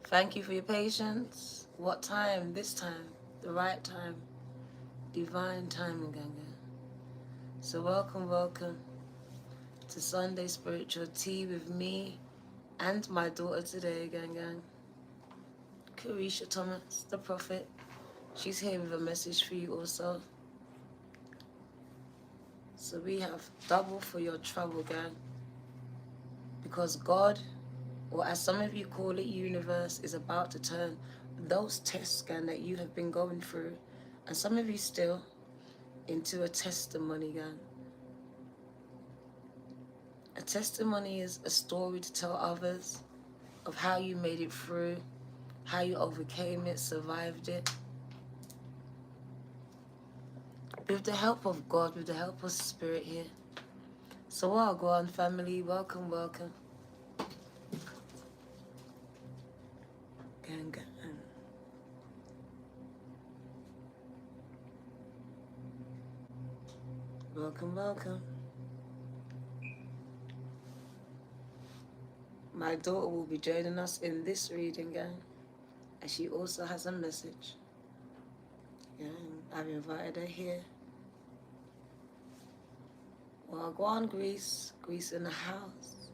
Thank you for your patience. What time? This time. The right time. Divine timing, gang. So welcome to Sunday Spiritual Tea with me and my daughter today, gang. Carisha Thomas, the prophet. She's here with a message for you also. So we have double for your trouble, gang. Because God, or as some of you call it, universe, is about to turn those tests, gang, that you have been going through, and some of you still, into a testimony, gang. A testimony is a story to tell others of how you made it through, how you overcame it, survived it. With the help of God, with the help of Spirit here. So well, go on, family. Welcome. Gang. Welcome. My daughter will be joining us in this reading, gang. And she also has a message. Yeah, I've invited her here. Well, go on, Greece in the house.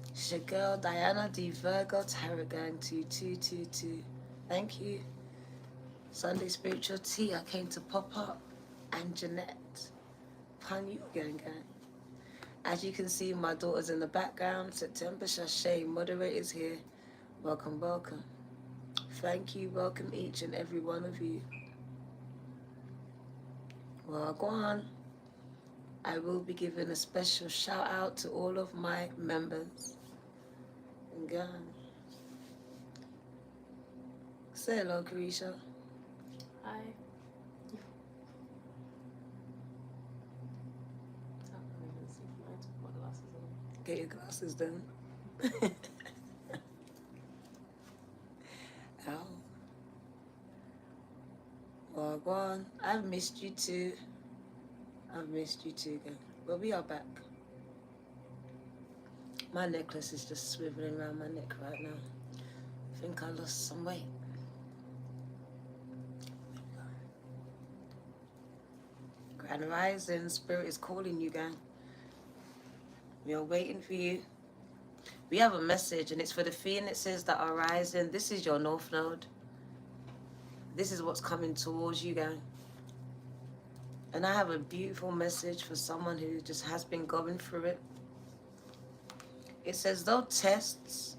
It's your girl, Diana D. Virgo Tarot Gang 2222. Thank you. Sunday Spiritual Tea, I came to pop up. And Jeanette. Pan you, gang. As you can see, my daughter's in the background. September Sachet, moderators here. Welcome. Thank you. Welcome each and every one of you. Well, go on. I will be giving a special shout out to all of my members. Gang. Say hello, Carisha. Hi. Get your glasses done. Ow. Well, go on. I've missed you too, gang. But we are back. My necklace is just swiveling around my neck right now. I think I lost some weight. Grand Rising, Spirit is calling you, gang. We are waiting for you. We have a message, and it's for the phoenixes that are rising. This is your North Node. This is what's coming towards you, gang. And I have a beautiful message for someone who just has been going through it. It says, though tests,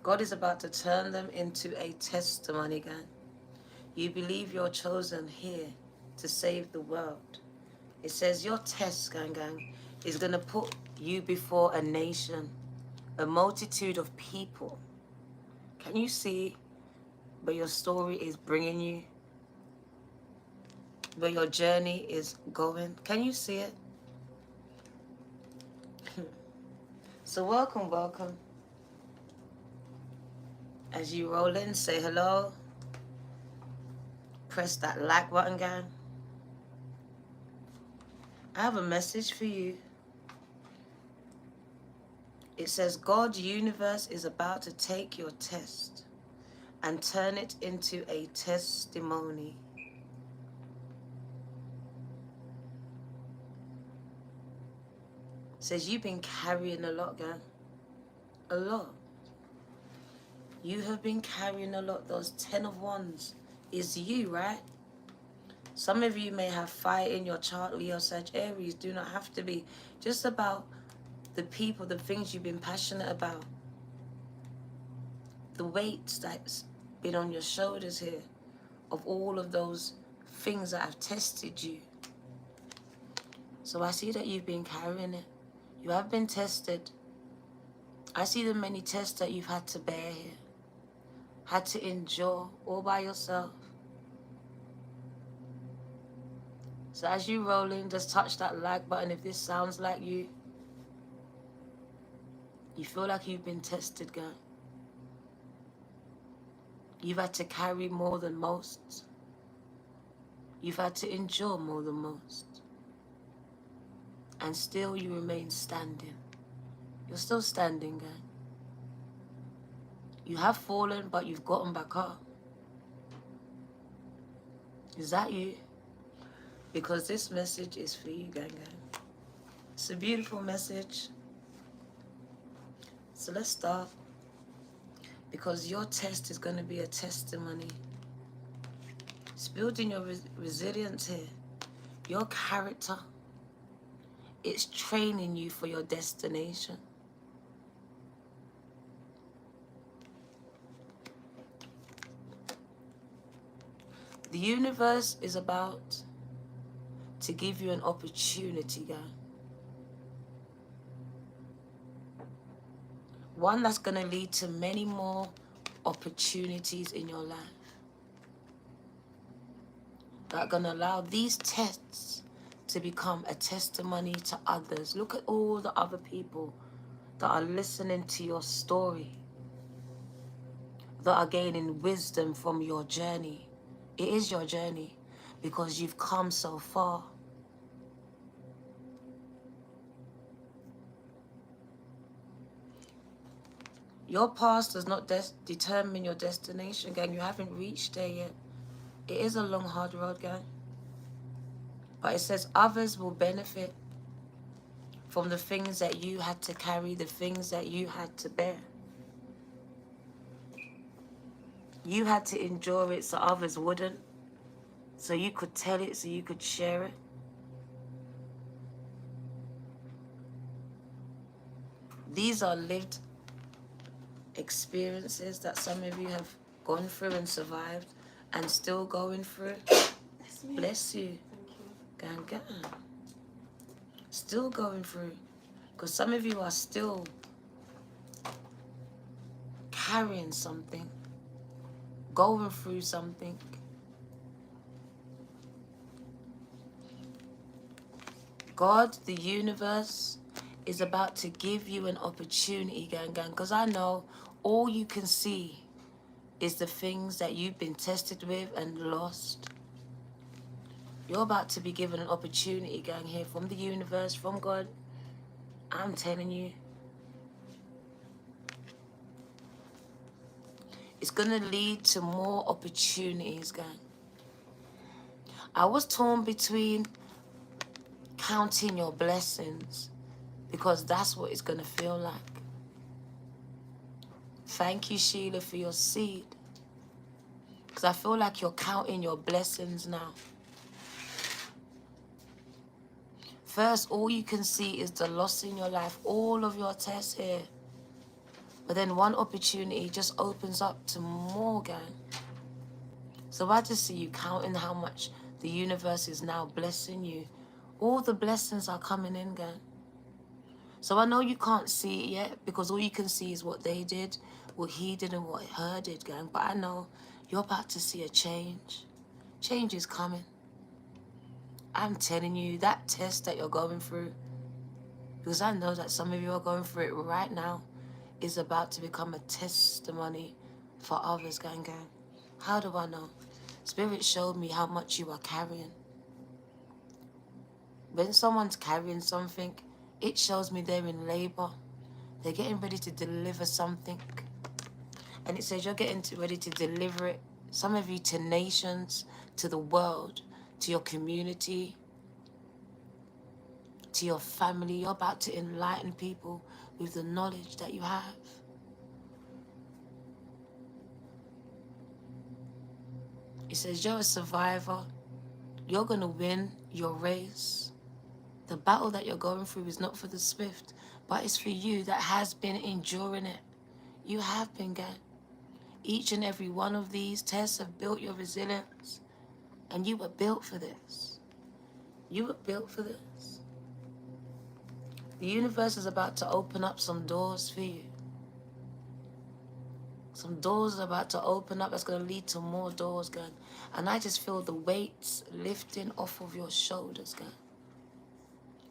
God is about to turn them into a testimony, gang. You believe you're chosen here to save the world. It says your test, gang, is going to put you before a nation, a multitude of people. Can you see where your story is bringing you? Where your journey is going? Can you see it? So welcome. As you roll in, say hello. Press that like button, gang. I have a message for you. It says God's universe is about to take your test and turn it into a testimony. It says you've been carrying a lot, gang. A lot. You have been carrying a lot. Those 10 of Wands is you, right? Some of you may have fire in your chart, Leo, Sag, Aries. Do not have to be. Just about the people, the things you've been passionate about. The weight that's been on your shoulders here of all of those things that have tested you. So I see that you've been carrying it. You have been tested. I see the many tests that you've had to bear here. Had to endure all by yourself. So as you roll in, just touch that like button if this sounds like you. You feel like you've been tested, girl. You've had to carry more than most. You've had to endure more than most. And still you remain standing. You're still standing, girl. You have fallen, but you've gotten back up. Is that you? Because this message is for you, gang. It's a beautiful message. So let's start. Because your test is going to be a testimony. It's building your resilience here. Your character. It's training you for your destination. The universe is about to give you an opportunity, guys. One that's going to lead to many more opportunities in your life. That are going to allow these tests to become a testimony to others. Look at all the other people that are listening to your story, that are gaining wisdom from your journey. It is your journey because you've come so far. Your past does not determine your destination, gang. You haven't reached there yet. It is a long, hard road, gang. But it says others will benefit from the things that you had to carry, the things that you had to bear. You had to endure it so others wouldn't. So you could tell it, so you could share it. These are lived experiences that some of you have gone through and survived and still going through. Bless you. Thank you. Gang. Still going through. Because some of you are still carrying something, going through something. God, the universe, is about to give you an opportunity, gang. Because I know all you can see is the things that you've been tested with and lost. You're about to be given an opportunity, gang, here from the universe, from God. I'm telling you. It's going to lead to more opportunities, gang. I was torn between counting your blessings because that's what it's going to feel like. Thank you, Sheila, for your seed. Because I feel like you're counting your blessings now. First, all you can see is the loss in your life, all of your tests here. But then one opportunity just opens up to more, gang. So I just see you counting how much the universe is now blessing you. All the blessings are coming in, gang. So I know you can't see it yet because all you can see is what they did, what he did and what her did, gang. But I know you're about to see a change. Change is coming. I'm telling you, that test that you're going through, because I know that some of you are going through it right now, is about to become a testimony for others, gang. How do I know? Spirit showed me how much you are carrying. When someone's carrying something, it shows me they're in labor. They're getting ready to deliver something. And it says you're getting ready to deliver it. Some of you to nations, to the world, to your community, to your family. You're about to enlighten people with the knowledge that you have. It says you're a survivor. You're going to win your race. The battle that you're going through is not for the swift, but it's for you that has been enduring it. You have been, gang. Each and every one of these tests have built your resilience. And you were built for this. You were built for this. The universe is about to open up some doors for you. Some doors are about to open up that's going to lead to more doors, gang. And I just feel the weights lifting off of your shoulders, gang.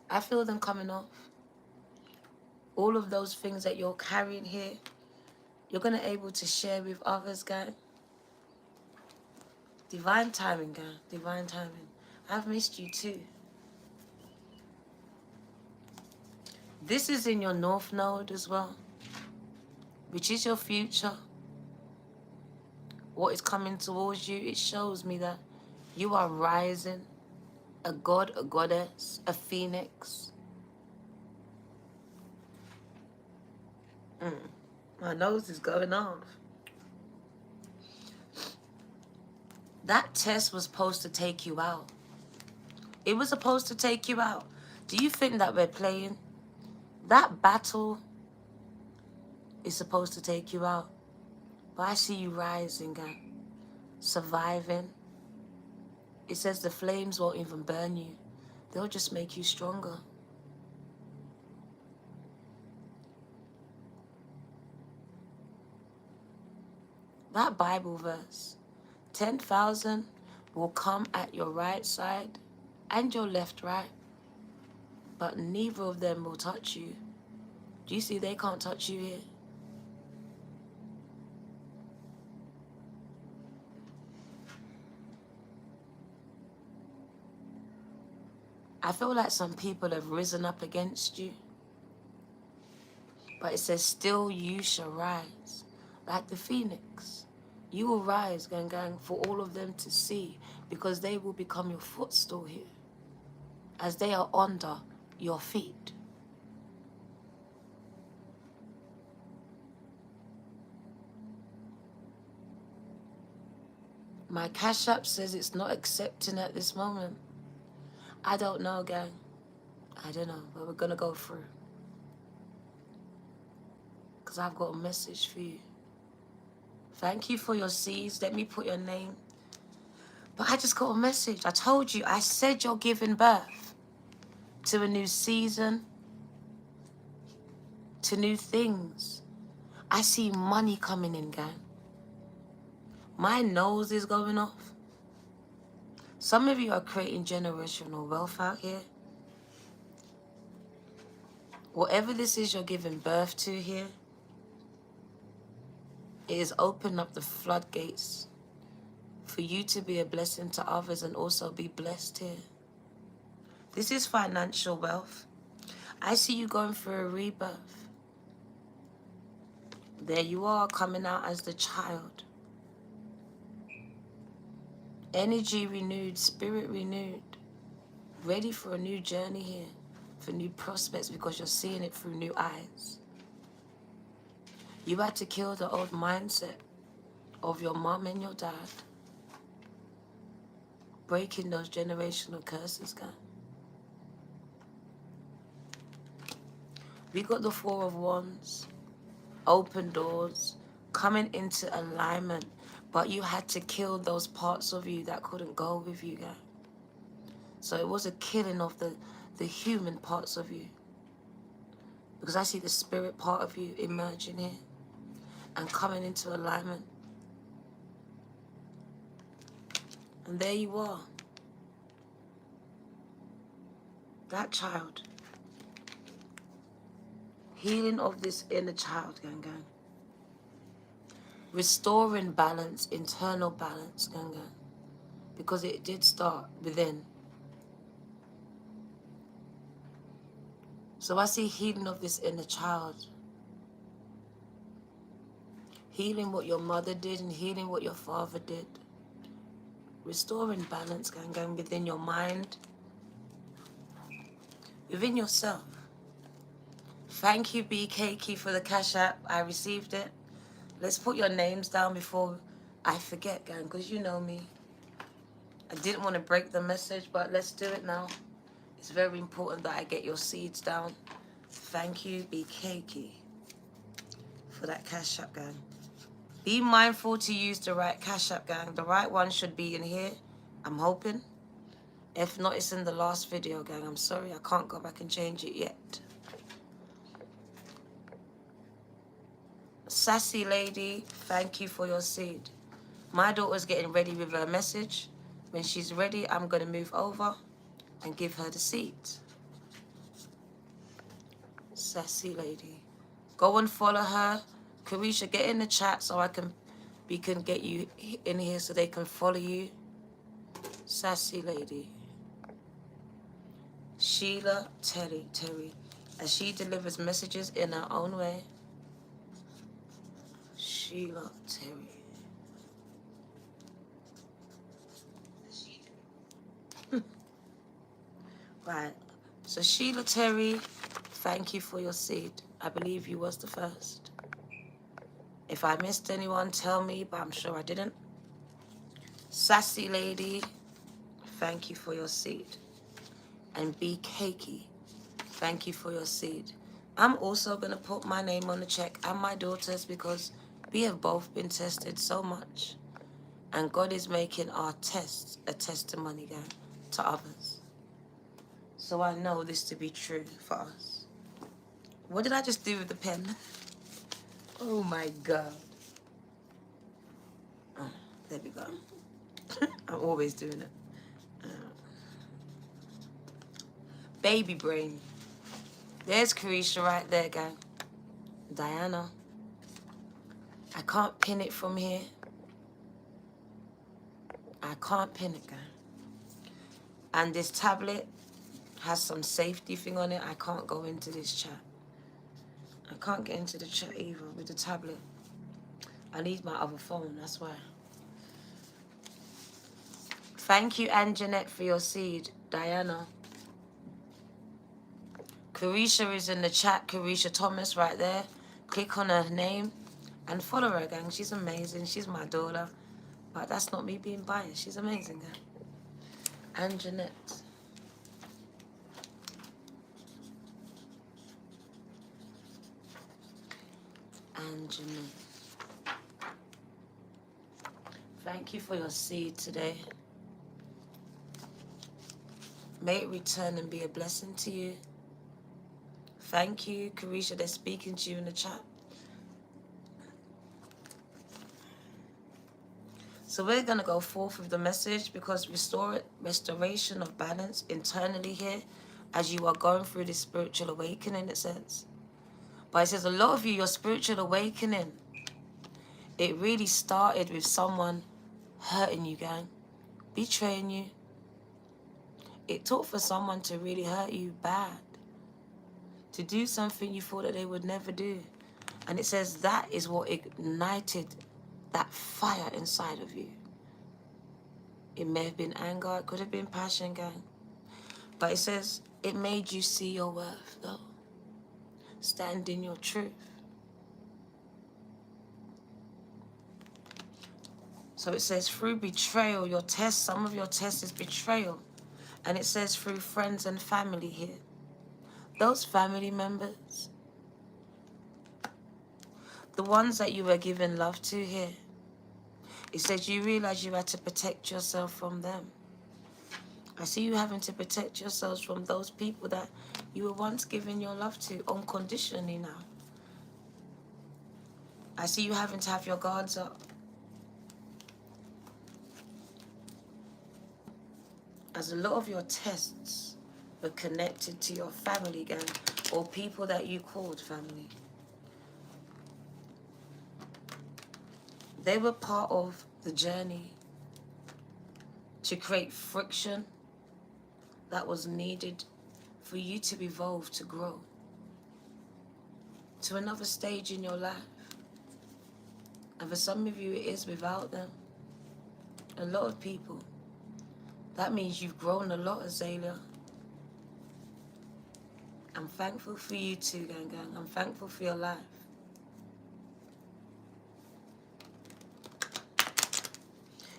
I feel them coming off. All of those things that you're carrying here, you're going to be able to share with others, gang. Divine timing, gang. Divine timing. I've missed you too. This is in your North Node as well, which is your future. what is coming towards you, it shows me that you are rising, a god, a goddess, a phoenix. My nose is going off. That test was supposed to take you out. It was supposed to take you out. Do you think that we're playing? That battle is supposed to take you out. But I see you rising and surviving. It says the flames won't even burn you. They'll just make you stronger. That Bible verse, 10,000 will come at your right side and your left right, but neither of them will touch you. Do you see they can't touch you here? I feel like some people have risen up against you, but it says still you shall rise like the phoenix. You will rise, gang, for all of them to see, because they will become your footstool here as they are under your feet. My Cash App says it's not accepting at this moment. I don't know, gang. I don't know, but we're gonna go through. Because I've got a message for you. Thank you for your seeds. Let me put your name. But I just got a message. I told you, I said you're giving birth to a new season, to new things. I see money coming in, gang. My nose is going off. Some of you are creating generational wealth out here. Whatever this is you're giving birth to here, it is opening up the floodgates for you to be a blessing to others and also be blessed here. This is financial wealth. I see you going through a rebirth. There you are, coming out as the child. Energy renewed, spirit renewed. Ready for a new journey here, for new prospects, because you're seeing it through new eyes. You had to kill the old mindset of your mom and your dad. Breaking those generational curses, guys. We got the Four of Wands, open doors, coming into alignment, but you had to kill those parts of you that couldn't go with you, guys. So it was a killing of the human parts of you. Because I see the spirit part of you emerging here and coming into alignment. And there you are. That child. Healing of this inner child, gang. Restoring balance, internal balance, gang. Because it did start within. So I see healing of this inner child. Healing what your mother did and healing what your father did. Restoring balance, gang, within your mind, within yourself. Thank you, BKK, for the Cash App. I received it. Let's put your names down before I forget, gang, because you know me. I didn't want to break the message, but let's do it now. It's very important that I get your seeds down. Thank you, BKK, for that Cash App, gang. Be mindful to use the right Cash App, gang. The right one should be in here, I'm hoping. If not, it's in the last video, gang. I'm sorry, I can't go back and change it yet. Sassy lady, thank you for your seed. My daughter's getting ready with her message. When she's ready, I'm going to move over and give her the seed. Sassy lady. Go and follow her. Carisha, get in the chat so we can get you in here so they can follow you. Sassy lady. Sheila Terry, as she delivers messages in her own way. Sheila Terry. Right. So Sheila Terry, thank you for your seed. I believe you was the first. If I missed anyone, tell me, but I'm sure I didn't. Sassy Lady, thank you for your seed. And Be Cakey, thank you for your seed. I'm also going to put my name on the check and my daughter's because we have both been tested so much. And God is making our tests a testimony, gang, to others. So I know this to be true for us. What did I just do with the pen? Oh my God. Oh, there we go. I'm always doing it. Baby brain. There's Carisha right there, gang. Diana. I can't pin it from here. I can't pin it, gang. And this tablet has some safety thing on it. I can't go into this chat. I can't get into the chat either with the tablet. I need my other phone, that's why. Thank you, Anjanette, for your seed. Diana. Carisha is in the chat. Carisha Thomas right there. Click on her name and follow her, gang. She's amazing. She's my daughter. But that's not me being biased. She's amazing, gang. Anjanette. Anjanette. Thank you for your seed today. May it return and be a blessing to you. Thank you, Carisha. They're speaking to you in the chat. So we're going to go forth with the message because restoration of balance internally here as you are going through this spiritual awakening, it says. But it says a lot of you, your spiritual awakening, it really started with someone hurting you, gang, betraying you. It took for someone to really hurt you bad, to do something you thought that they would never do. And it says that is what ignited that fire inside of you. It may have been anger, it could have been passion, gang. But it says it made you see your worth, though. Stand in your truth. So it says through betrayal, your test, some of your test is betrayal. And it says through friends and family here. Those family members, the ones that you were giving love to here, it says you realize you had to protect yourself from them. I see you having to protect yourselves from those people that you were once giving your love to unconditionally now. I see you having to have your guards up. As a lot of your tests were connected to your family, gang, or people that you called family. They were part of the journey to create friction that was needed for you to evolve, to grow to another stage in your life. And for some of you, it is without them. A lot of people. That means you've grown a lot, Azalea. I'm thankful for you too, gang. I'm thankful for your life.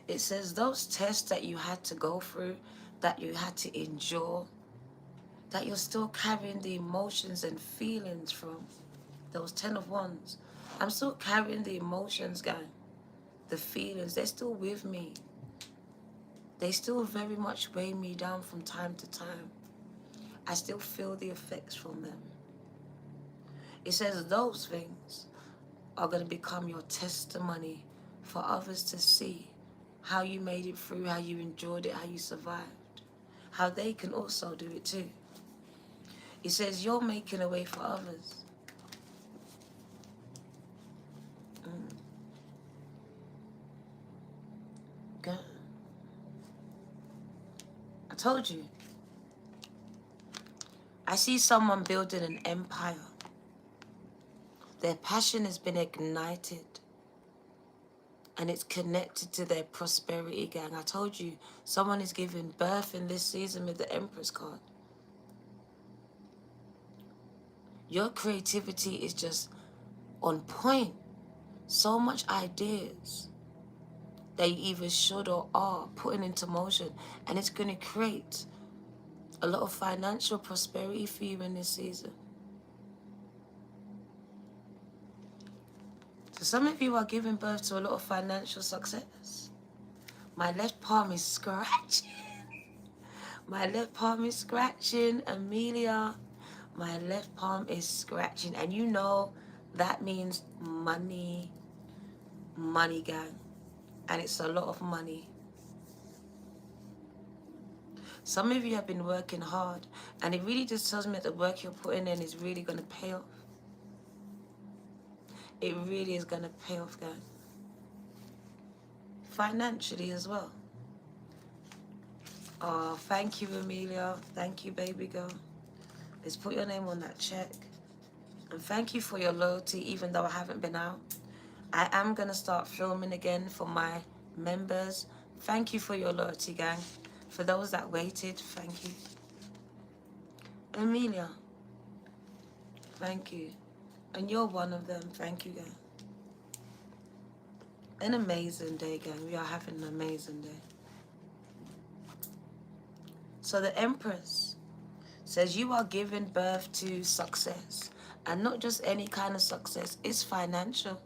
It says those tests that you had to go through, that you had to endure, that you're still carrying the emotions and feelings from, those 10 of Wands. I'm still carrying the emotions, gang. The feelings, they're still with me. They still very much weigh me down from time to time. I still feel the effects from them. It says those things are going to become your testimony for others to see how you made it through, how you enjoyed it, how you survived, how they can also do it too. It says you're making a way for others. God. I told you. I see someone building an empire. Their passion has been ignited. And it's connected to their prosperity, gang. I told you, someone is giving birth in this season with the Empress card. Your creativity is just on point. So much ideas that you either should or are putting into motion, and it's going to create a lot of financial prosperity for you in this season. So some of you are giving birth to a lot of financial success. My left palm is scratching. My left palm is scratching, Amelia. My left palm is scratching. And you know that means money, money, gang. And it's a lot of money. Some of you have been working hard, and it really just tells me that the work you're putting in is really going to pay off. It really is going to pay off, gang. Financially as well. Oh, thank you, Amelia. Thank you, baby girl. Let's put your name on that check. And thank you for your loyalty, even though I haven't been out. I am going to start filming again for my members. Thank you for your loyalty, gang. For those that waited, thank you. Amelia, thank you. And you're one of them. Thank you, gang. An amazing day, gang. We are having an amazing day. So the Empress says you are giving birth to success. And not just any kind of success. It's financial.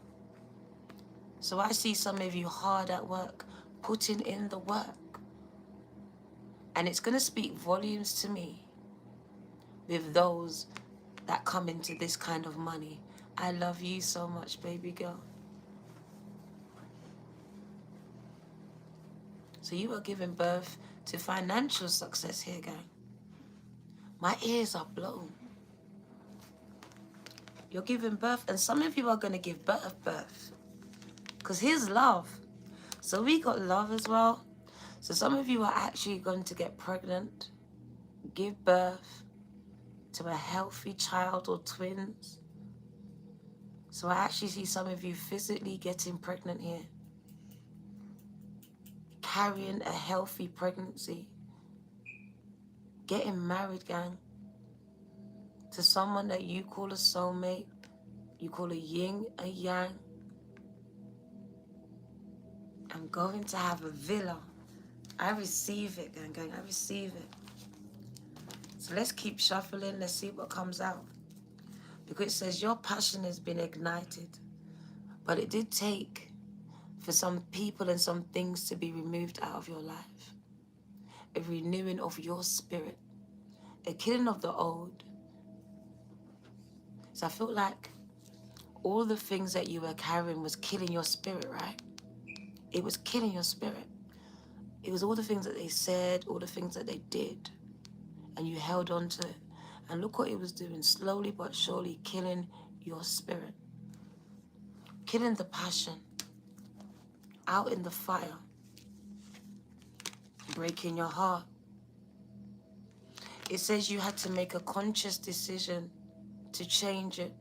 So I see some of you hard at work, putting in the work. And it's going to speak volumes to me with those that come into this kind of money. I love you so much, baby girl. So you are giving birth to financial success here, gang. My ears are blown. You're giving birth, and some of you are going to give birth. Because here's love. So we got love as well. So some of you are actually going to get pregnant, give birth to a healthy child or twins. So I actually see some of you physically getting pregnant here. Carrying a healthy pregnancy. Getting married, gang. To someone that you call a soulmate. You call a yin, a yang. I'm going to have a villa. I receive it, gang. I receive it. So let's keep shuffling. Let's see what comes out. Because it says your passion has been ignited. But it did take for some people and some things to be removed out of your life. A renewing of your spirit. A killing of the old. So I feel like all the things that you were carrying was killing your spirit, right? It was killing your spirit. It was all the things that they said, all the things that they did. And you held on to it. And look what it was doing, slowly but surely killing your spirit. Killing the passion. Out in the fire. Breaking your heart. It says you had to make a conscious decision to change it.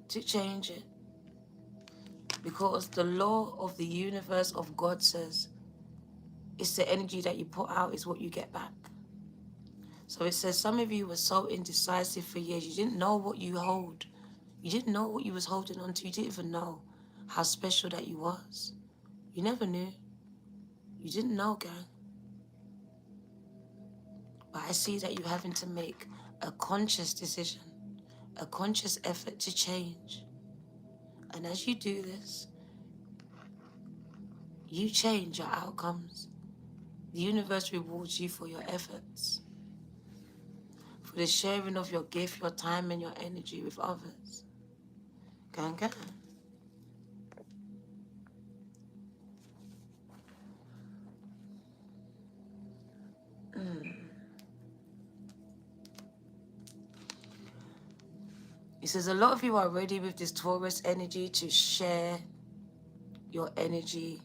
To change it. Because the law of the universe of God says it's the energy that you put out is what you get back. So it says some of you were so indecisive for years. You didn't know what you hold. You didn't know what you was holding on to. You didn't even know how special that you was. You never knew. You didn't know, gang. But I see that you're having to make a conscious decision, a conscious effort to change. And as you do this, you change your outcomes. The universe rewards you for your efforts, for the sharing of your gift, your time, and your energy with others. Gang, gang. He says a lot of you are ready with this Taurus energy to share your energy,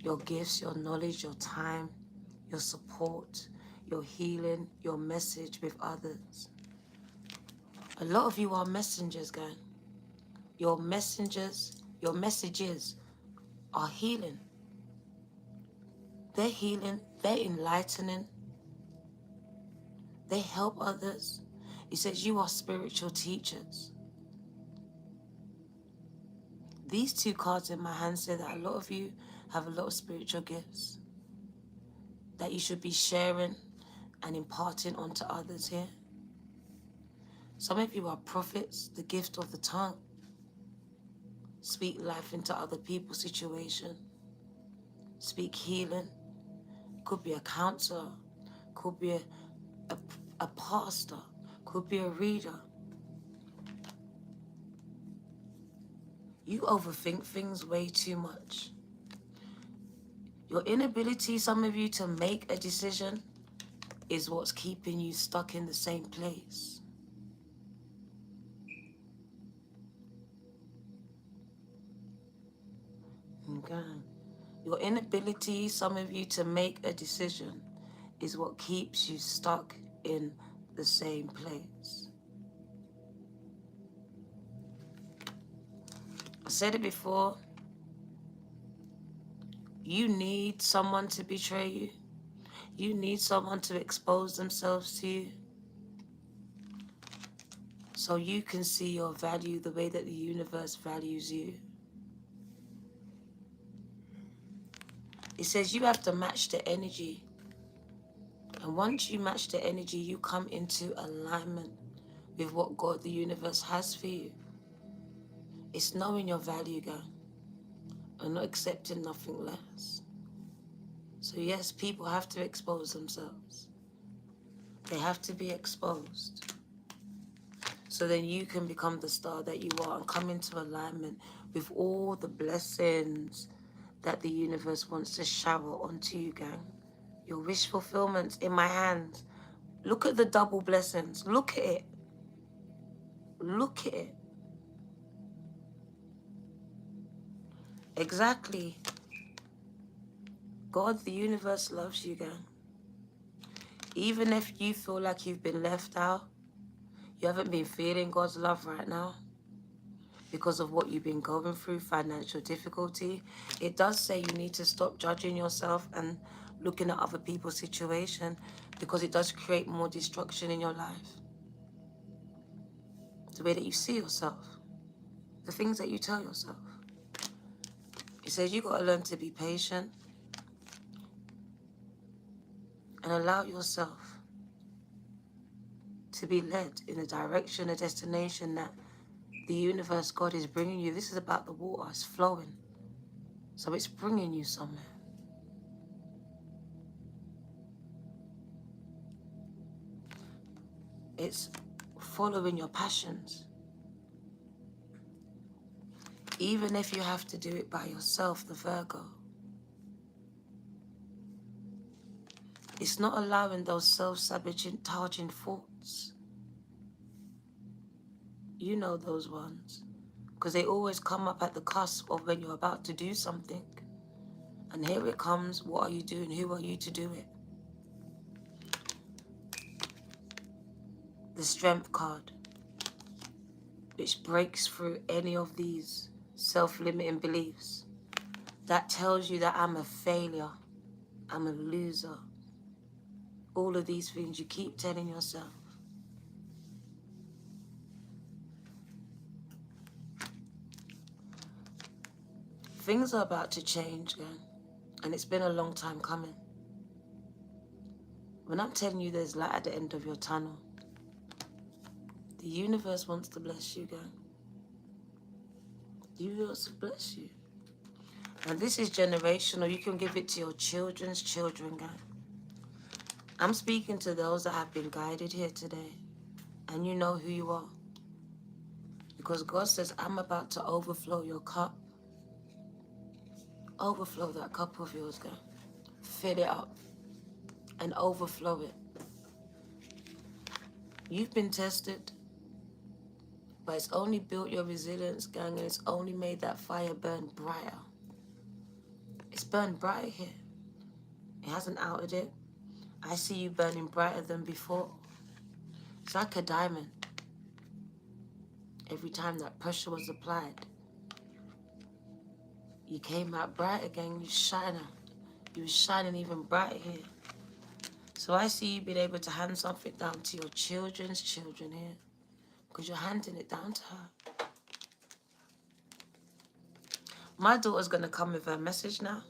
your gifts, your knowledge, your time, your support, your healing, your message with others. A lot of you are messengers, gang. Your messengers, your messages are healing. They're healing, they're enlightening, they help others. It says you are spiritual teachers. These two cards in my hand say that a lot of you have a lot of spiritual gifts that you should be sharing and imparting onto others here. Some of you are prophets, the gift of the tongue. Speak life into other people's situation. Speak healing. Could be a counselor, could be a pastor, could be a reader. You overthink things way too much. Your inability, some of you, to make a decision is what's keeping you stuck in the same place. Okay. Your inability, some of you, to make a decision is what keeps you stuck in the same place. I said it before. You need someone to betray you. You need someone to expose themselves to you so you can see your value the way that the universe values you. It says you have to match the energy. And once you match the energy, you come into alignment with what God, the universe, has for you. It's knowing your value, girl, and not accepting nothing less. So yes, people have to expose themselves. They have to be exposed. So then you can become the star that you are and come into alignment with all the blessings that the universe wants to shower onto you, gang. Your wish fulfillment's in my hands. Look at the double blessings. Look at it. Look at it. Exactly. God, the universe loves you, gang. Even if you feel like you've been left out, you haven't been feeling God's love right now because of what you've been going through, financial difficulty, it does say you need to stop judging yourself and looking at other people's situation, because it does create more destruction in your life. The way that you see yourself, the things that you tell yourself. It says you got to learn to be patient and allow yourself to be led in a direction, a destination that the universe, God, is bringing you. This is about the water. It's flowing. So it's bringing you somewhere. It's following your passions. Even if you have to do it by yourself, the Virgo. It's not allowing those self-sabotaging thoughts. You know those ones. Because they always come up at the cusp of when you're about to do something. And here it comes. What are you doing? Who are you to do it? The Strength card, which breaks through any of these self-limiting beliefs. That tells you that I'm a failure. I'm a loser. All of these things you keep telling yourself. Things are about to change, gang. And it's been a long time coming. When I'm telling you there's light at the end of your tunnel, the universe wants to bless you, gang. The universe wants to bless you. And this is generational. You can give it to your children's children, gang. I'm speaking to those that have been guided here today. And you know who you are. Because God says, I'm about to overflow your cup. Overflow that cup of yours, gang. Fill it up and overflow it. You've been tested, but it's only built your resilience, gang, and it's only made that fire burn brighter. It's burned brighter here. It hasn't outed it. I see you burning brighter than before. It's like a diamond. Every time that pressure was applied, you came out bright again. You were shining even brighter here. So I see you being able to hand something down to your children's children here, because you're handing it down to her. My daughter's going to come with her message now.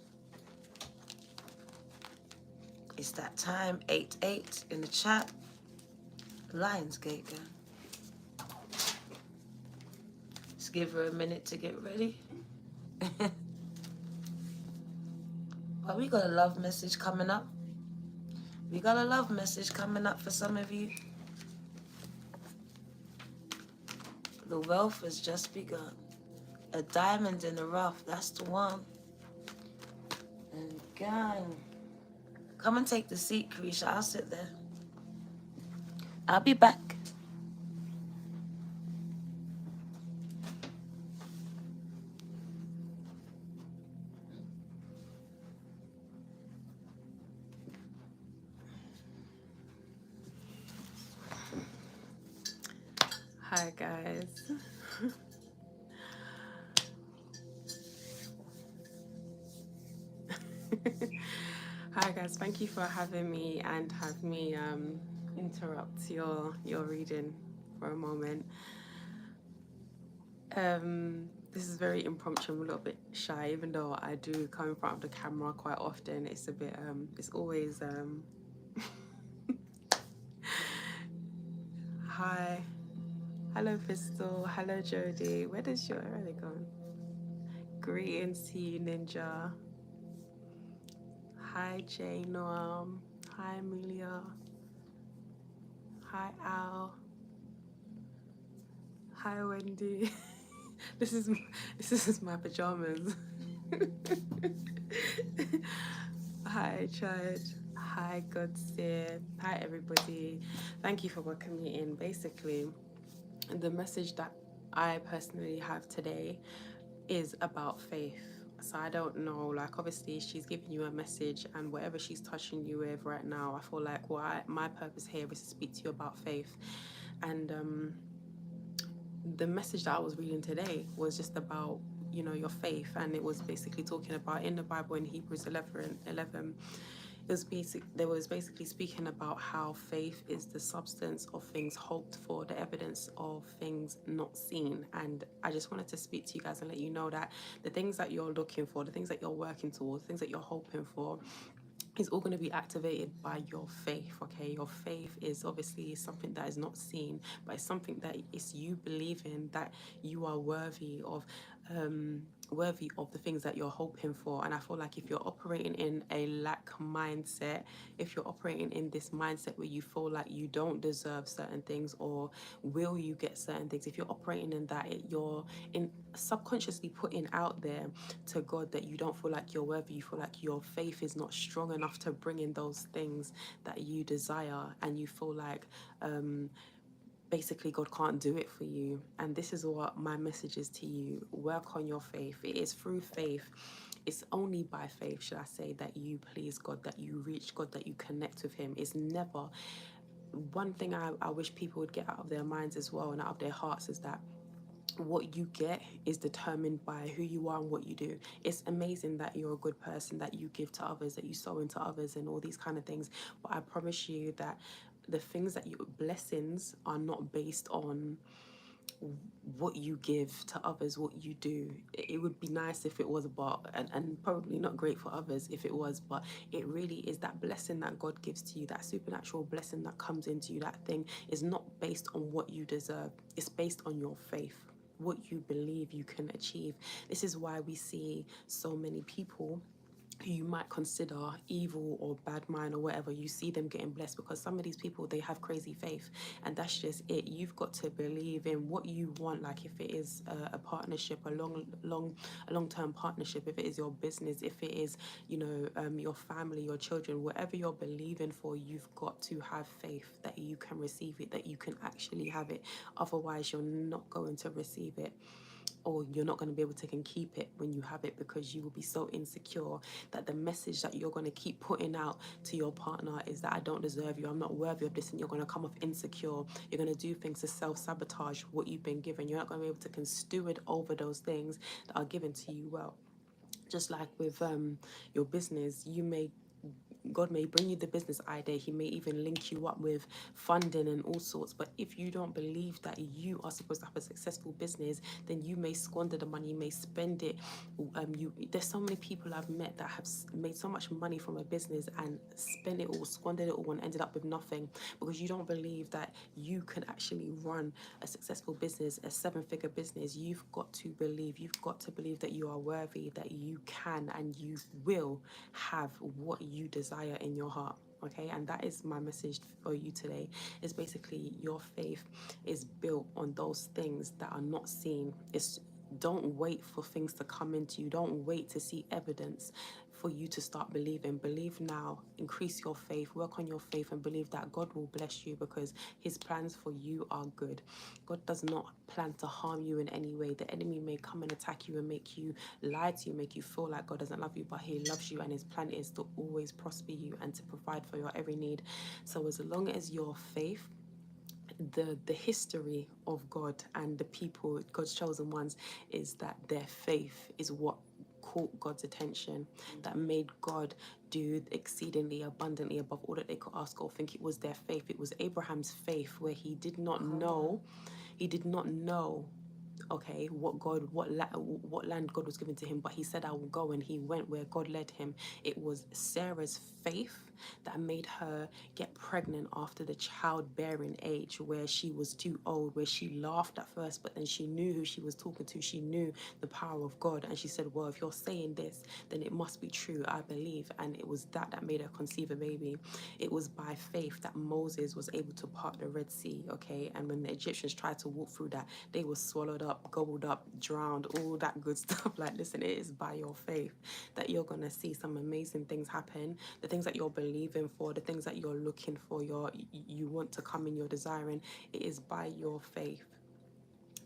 It's that time, 8-8 in the chat. Lionsgate, girl. Let's give her a minute to get ready. But we got a love message coming up. We got a love message coming up for some of you. The wealth has just begun. A diamond in the rough, that's the one. And gang, come and take the seat, Carisha. I'll sit there. I'll be back. Hi guys. Hi guys, thank you for having me and have me interrupt your reading for a moment. This is very impromptu. I'm a little bit shy, even though I do come in front of the camera quite often. It's a bit it's always hi. Hello Pistol, hello Jody. Where are they going? Greetings to you, Ninja. Hi Jay Noam. Hi Amelia. Hi Al. Hi Wendy. this is my pajamas. Hi Chad. Hi Godseer. Hi everybody. Thank you for welcoming me in. Basically, the message that I personally have today is about faith. So I don't know, like obviously she's giving you a message, and whatever she's touching you with right now, I feel like my purpose here is to speak to you about faith. And the message that I was reading today was just about, you know, your faith, and it was basically talking about in the Bible in Hebrews 11, they was basically speaking about how faith is the substance of things hoped for, the evidence of things not seen. And I just wanted to speak to you guys and let you know that the things that you're looking for, the things that you're working towards, the things that you're hoping for, is all going to be activated by your faith. Okay, your faith is obviously something that is not seen, but it's something that is you believing that you are worthy of the things that you're hoping for. And I feel like if you're operating in a lack mindset, if you're operating in this mindset where you feel like you don't deserve certain things, or will you get certain things, if you're operating in that, you're in subconsciously putting out there to God that you don't feel like you're worthy, you feel like your faith is not strong enough to bring in those things that you desire, and you feel like basically God can't do it for you. And this is what my message is to you: work on your faith. It is through faith, it's only by faith, should I say, that you please God, that you reach God, that you connect with him. It's never one thing I wish people would get out of their minds as well and out of their hearts is that what you get is determined by who you are and what you do. It's amazing that you're a good person, that you give to others, that you sow into others and all these kind of things, but I promise you that the things that you blessings are not based on what you give to others, what you do. It would be nice if it was, but and probably not great for others if it was, but it really is that blessing that God gives to you, that supernatural blessing that comes into you. That thing is not based on what you deserve, it's based on your faith, what you believe you can achieve. This is why we see so many people who you might consider evil or bad mind or whatever, you see them getting blessed, because some of these people, they have crazy faith, and that's just it. You've got to believe in what you want. Like if it is a partnership, a long-term partnership, if it is your business, if it is, you know, your family, your children, whatever you're believing for, you've got to have faith that you can receive it, that you can actually have it. Otherwise you're not going to receive it, or you're not going to be able to keep it when you have it, because you will be so insecure that the message that you're going to keep putting out to your partner is that I don't deserve you, I'm not worthy of this, and you're going to come off insecure. You're going to do things to self-sabotage what you've been given. You're not going to be able to steward over those things that are given to you well. Just like with your business, you may God may bring you the business idea. He may even link you up with funding and all sorts. But if you don't believe that you are supposed to have a successful business, then you may squander the money, you may spend it. There's so many people I've met that have made so much money from a business and spent it all, squandered it all, and ended up with nothing, because you don't believe that you can actually run a successful business, a 7-figure business. You've got to believe that you are worthy, that you can and you will have what you desire in your heart. Okay, and that is my message for you today, is basically your faith is built on those things that are not seen. Don't wait for things to come into you. Don't wait to see evidence for you to start believing. Believe now, increase your faith, work on your faith, and believe that God will bless you, because his plans for you are good. God does not plan to harm you in any way. The enemy may come and attack you and make you lie to you, make you feel like God doesn't love you, but he loves you, and his plan is to always prosper you and to provide for your every need. So as long as your faith, the history of God and the people, God's chosen ones, is that their faith is what caught God's attention, that made God do exceedingly abundantly above all that they could ask or think. It was their faith. It was Abraham's faith, where he did not know, okay, what land God was giving to him, but he said, I will go, and he went where God led him. It was Sarah's faith that made her get pregnant after the childbearing age, where she was too old, where she laughed at first, but then she knew who she was talking to. She knew the power of God, and she said, well, if you're saying this, then it must be true. I believe. And it was that made her conceive a baby. It was by faith that Moses was able to part the Red Sea, okay? And when the Egyptians tried to walk through that, they were swallowed up, gobbled up, drowned, all that good stuff. Like, listen, it is by your faith that you're gonna see some amazing things happen. The things that you're believing for, the things that you're looking for, you want to come in, you're desiring. It is by your faith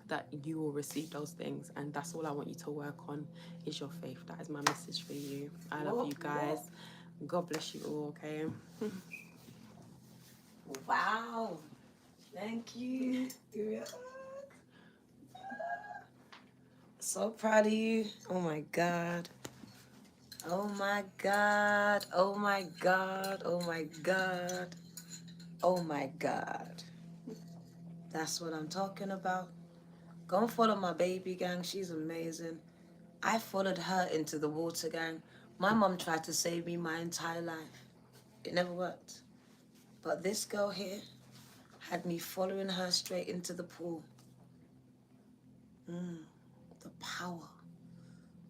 that you will receive those things, and that's all I want you to work on, is your faith. That is my message for you. I love you guys. God bless you all. Okay. Wow. Thank you. So proud of you. Oh my God. Oh my God. Oh my God. Oh my God. Oh my God. That's what I'm talking about. Go and follow my baby gang. She's amazing. I followed her into the water gang. My mom tried to save me my entire life. It never worked. But this girl here had me following her straight into the pool. The power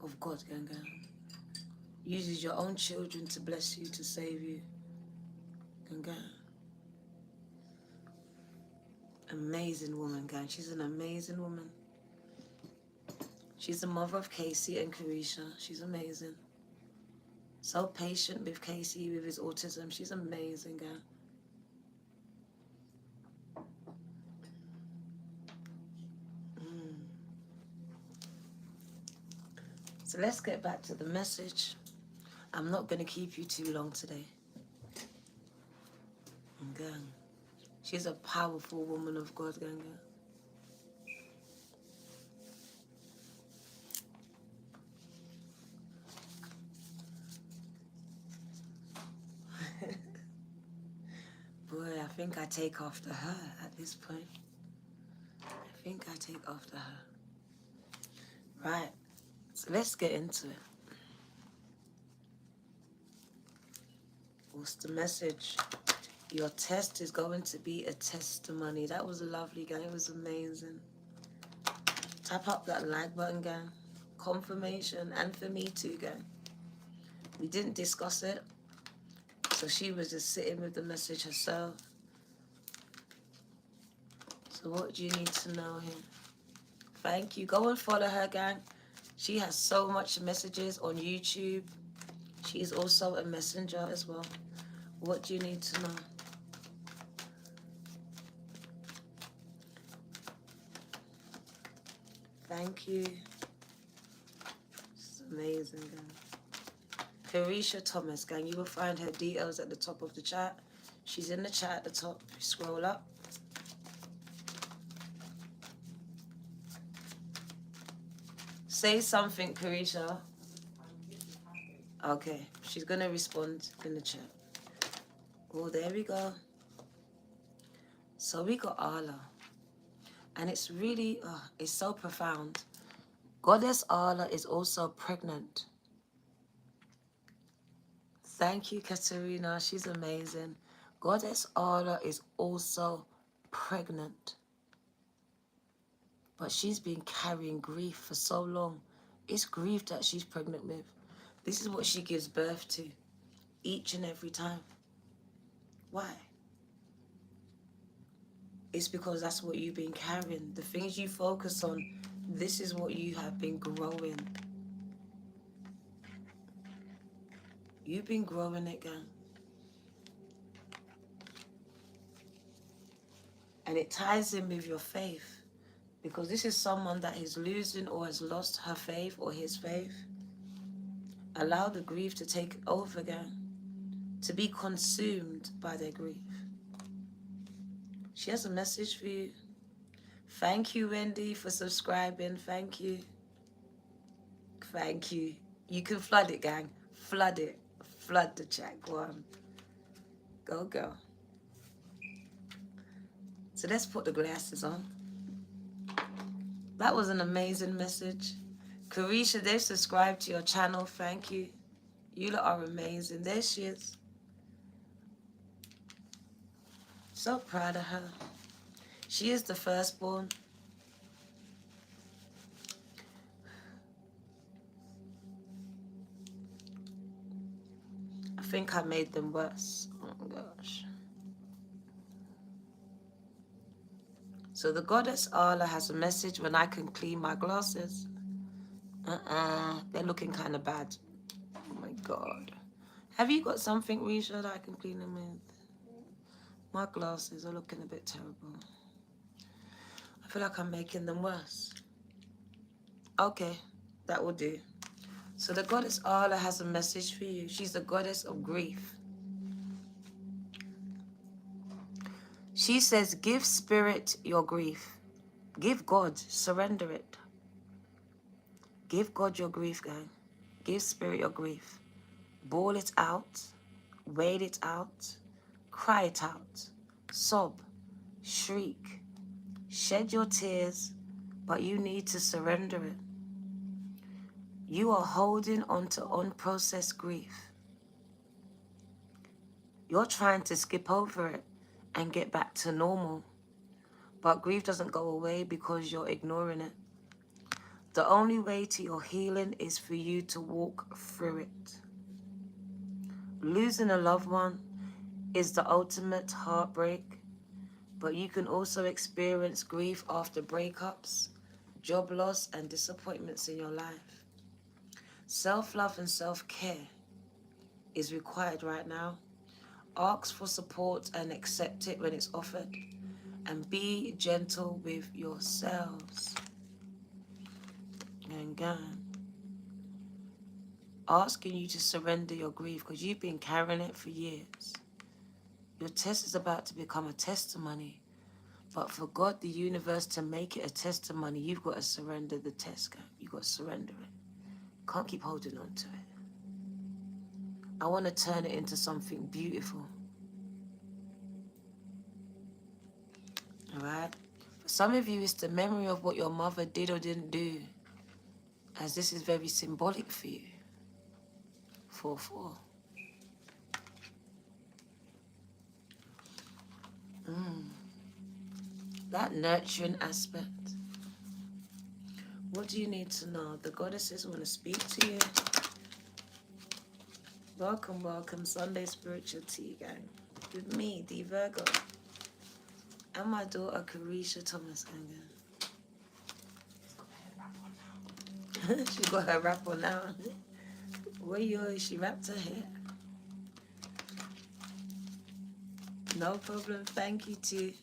of God, gang gang. Uses your own children to bless you, to save you. Gang gang. Amazing woman, gang. She's an amazing woman. She's the mother of Casey and Carisha. She's amazing. So patient with Casey with his autism. She's amazing, gang. So let's get back to the message. I'm not going to keep you too long today. Gang. She's a powerful woman of God, gang. Boy, I think I take after her at this point. I think I take after her. Right. So let's get into it. What's the message? Your test is going to be a testimony. That was a lovely, gang. It was amazing. Tap up that like button, gang. Confirmation, and for me too, gang. We didn't discuss it, so she was just sitting with the message herself. So what do you need to know here? Thank you. Go and follow her, gang. She has so much messages on YouTube. She is also a messenger as well. What do you need to know? Thank you. It's amazing, gang. Carisha Thomas, gang. You will find her details at the top of the chat. She's in the chat at the top. Scroll up. Say something, Carisha. Okay, she's going to respond in the chat. Oh, there we go. So we got Allah. And it's really, it's so profound. Goddess Allah is also pregnant. Thank you, Katerina. She's amazing. Goddess Allah is also pregnant. But she's been carrying grief for so long. It's grief that she's pregnant with. This is what she gives birth to each and every time. Why? It's because that's what you've been carrying. The things you focus on, this is what you have been growing. You've been growing it, gang. And it ties in with your faith. Because this is someone that is losing or has lost her faith or his faith. Allow the grief to take over again. To be consumed by their grief. She has a message for you. Thank you, Wendy, for subscribing. Thank you. Thank you. You can flood it, gang. Flood it. Flood the chat. Go on. Go, girl. So let's put the glasses on. That was an amazing message. Carisha, they've subscribed to your channel. Thank you. You lot are amazing. There she is. So proud of her. She is the firstborn. I think I made them worse. Oh my gosh. So the goddess Allah has a message when I can clean my glasses. They're looking kind of bad. Oh my God. Have you got something, Risha, that I can clean them with? My glasses are looking a bit terrible. I feel like I'm making them worse. Okay, that will do. So the goddess Allah has a message for you. She's the goddess of grief. She says, give spirit your grief. Give God, surrender it. Give God your grief, gang. Give spirit your grief. Bawl it out. Wait it out. Cry it out. Sob. Shriek. Shed your tears, but you need to surrender it. You are holding on to unprocessed grief. You're trying to skip over it and get back to normal. But grief doesn't go away because you're ignoring it. The only way to your healing is for you to walk through it. Losing a loved one is the ultimate heartbreak, but you can also experience grief after breakups, job loss, and disappointments in your life. Self-love and self-care is required right now. Ask for support and accept it when it's offered. And be gentle with yourselves. And again, asking you to surrender your grief because you've been carrying it for years. Your test is about to become a testimony. But for God, the universe, to make it a testimony, you've got to surrender the test, guy. You've got to surrender it. Can't keep holding on to it. I want to turn it into something beautiful. All right? For some of you, it's the memory of what your mother did or didn't do, as this is very symbolic for you. 4-4. That nurturing aspect. What do you need to know? The goddesses want to speak to you. Welcome, welcome, Sunday Spiritual Tea Gang. With me, D Virgo. And my daughter, Carisha Thomas Gangan. She got her wrap on now. Where she wrapped her hair. No problem, thank you too.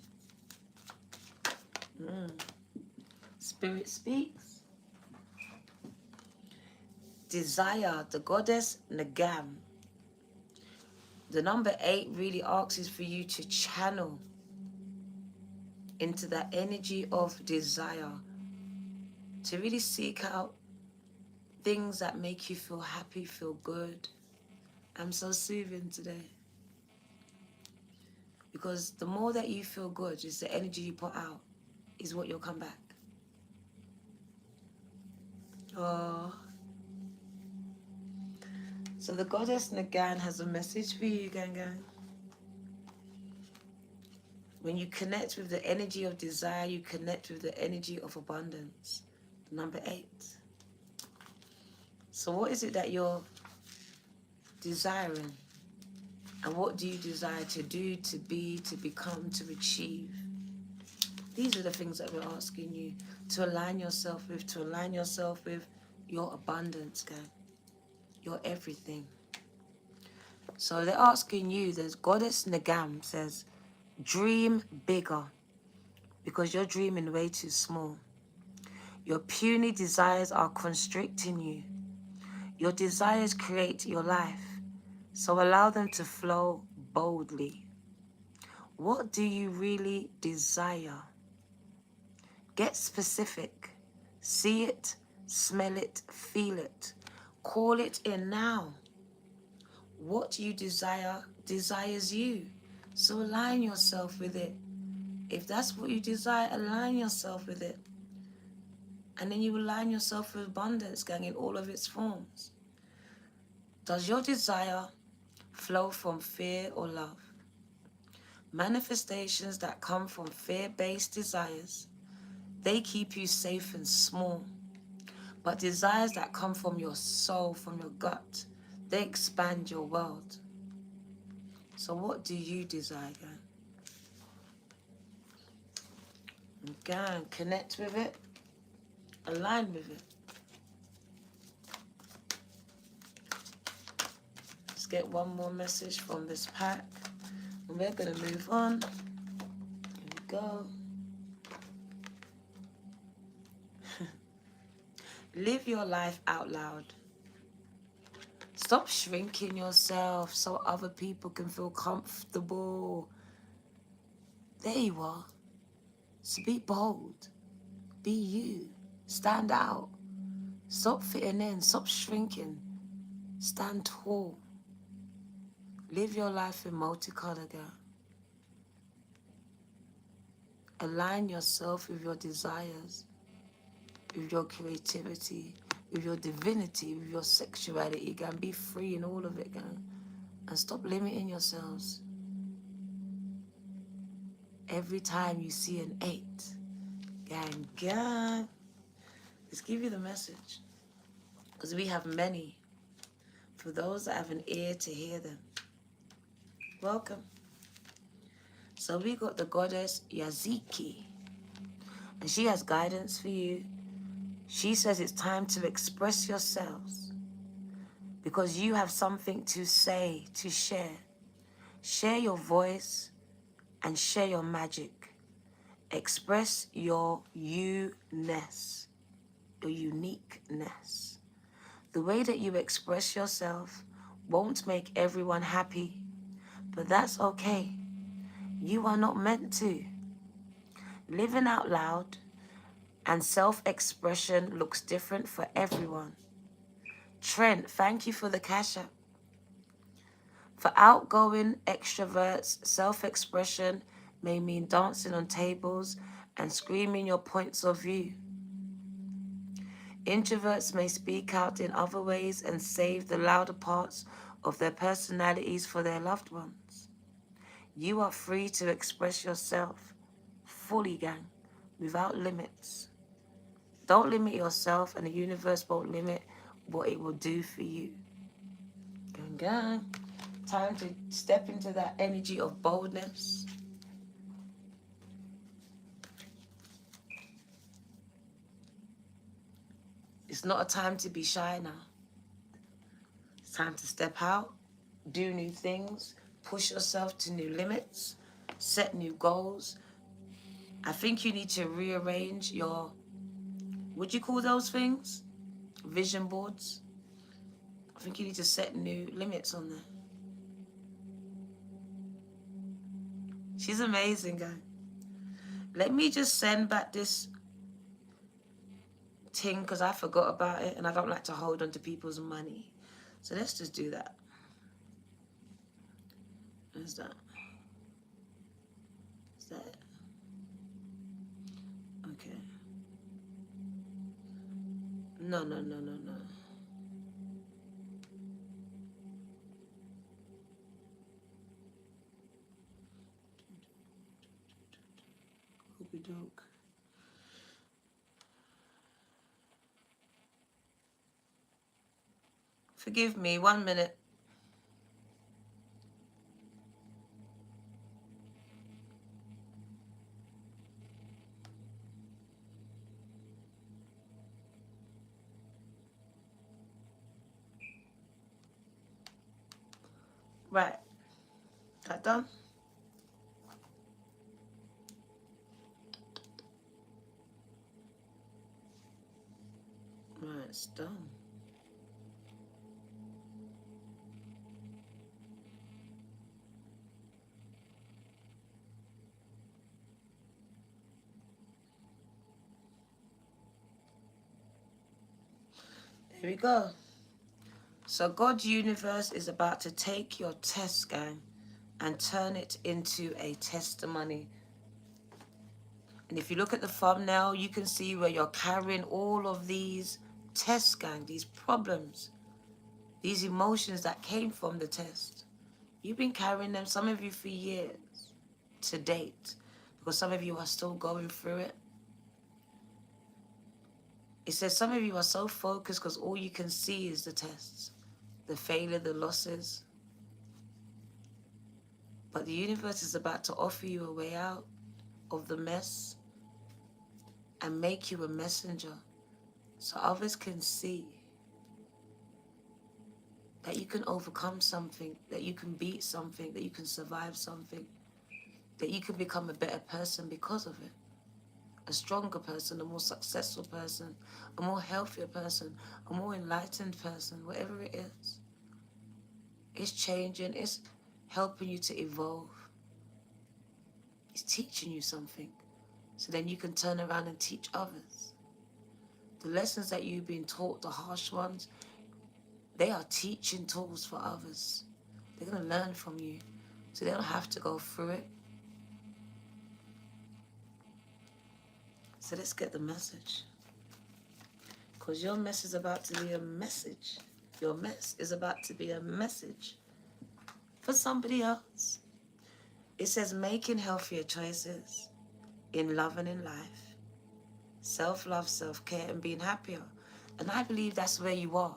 Spirit speaks. Desire, the goddess Nagam. The number 8 really asks for you to channel into that energy of desire, to really seek out things that make you feel happy, feel good. I'm so soothing today. Because the more that you feel good, is the energy you put out, is what you'll come back. Oh. So the goddess Nagan has a message for you, gang gang. When you connect with the energy of desire, you connect with the energy of abundance. Number 8. So what is it that you're desiring? And what do you desire to do, to be, to become, to achieve? These are the things that we're asking you to align yourself with your abundance, gang. Your everything. So they're asking you, the goddess Nagam says, dream bigger, because you're dreaming way too small. Your puny desires are constricting you. Your desires create your life, so allow them to flow boldly. What do you really desire? Get specific. See it, smell it, feel it. Call it in now. What you desire desires you. So align yourself with it. If that's what you desire, align yourself with it. And then you align yourself with abundance, gang, in all of its forms. Does your desire flow from fear or love? Manifestations that come from fear-based desires, they keep you safe and small. But desires that come from your soul, from your gut, they expand your world. So what do you desire, gang? Gang, connect with it, align with it. Let's get one more message from this pack. And we're going to move on. Here we go. Live your life out loud. Stop shrinking yourself so other people can feel comfortable. There you are. So be bold. Be you. Stand out. Stop fitting in. Stop shrinking. Stand tall. Live your life in multicolor, girl. Align yourself with your desires, with your creativity, with your divinity, with your sexuality, girl. Be free in all of it, girl. And stop limiting yourselves. Every time you see an 8, gang, let's give you the message. Because we have many. For those that have an ear to hear them. Welcome. So we got the goddess Yaziki. And she has guidance for you. She says it's time to express yourselves. Because you have something to say, to share. Share your voice and share your magic. Express your you-ness, your uniqueness. The way that you express yourself won't make everyone happy, but that's okay. You are not meant to. Living out loud and self-expression looks different for everyone. Trent, thank you for the Cashapp. For outgoing extroverts, self-expression may mean dancing on tables and screaming your points of view. Introverts may speak out in other ways and save the louder parts of their personalities for their loved ones. You are free to express yourself fully, gang, without limits. Don't limit yourself, and the universe won't limit what it will do for you. Gang, gang. Time to step into that energy of boldness. It's not a time to be shy now. It's time to step out, do new things, push yourself to new limits, set new goals. I think you need to rearrange your, what do you call those things? Vision boards. I think you need to set new limits on there. She's amazing, guy. Let me just send back this thing because I forgot about it and I don't like to hold on to people's money. So let's just do that. Where's that? Is that it? Okay. No. Okey doke. Forgive me, 1 minute. Right. That done? Right, it's done. Here we go. So God's universe is about to take your test, gang, and turn it into a testimony. And if you look at the thumbnail, you can see where you're carrying all of these tests, gang, these problems, these emotions that came from the test. You've been carrying them, some of you for years to date, because some of you are still going through it. It says some of you are so focused because all you can see is the tests, the failure, the losses. But the universe is about to offer you a way out of the mess and make you a messenger so others can see that you can overcome something, that you can beat something, that you can survive something, that you can become a better person because of it. A stronger person, a more successful person, a more healthier person, a more enlightened person, whatever it is. It's changing, it's helping you to evolve. It's teaching you something. So then you can turn around and teach others. The lessons that you've been taught, the harsh ones, they are teaching tools for others. They're going to learn from you. So they don't have to go through it. So let's get the message. Because your mess is about to be a message. Your mess is about to be a message for somebody else. It says making healthier choices in love and in life. Self-love, self-care, and being happier. And I believe that's where you are.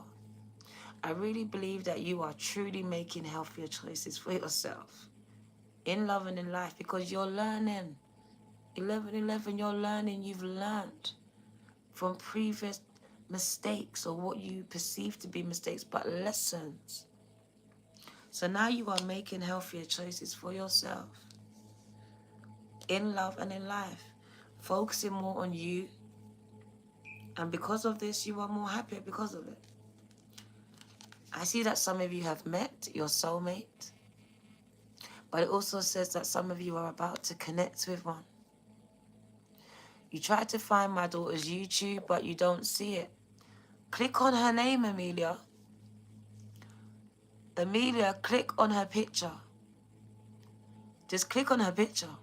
I really believe that you are truly making healthier choices for yourself. In love and in life. Because you're learning. 11, you're learning. You've learned from previous mistakes or what you perceive to be mistakes, but lessons. So now you are making healthier choices for yourself. In love and in life. Focusing more on you. And because of this, you are more happier because of it. I see that some of you have met your soulmate. But it also says that some of you are about to connect with one. You tried to find my daughter's YouTube, but you don't see it. Click on her name, Amelia. Amelia, click on her picture. Just click on her picture.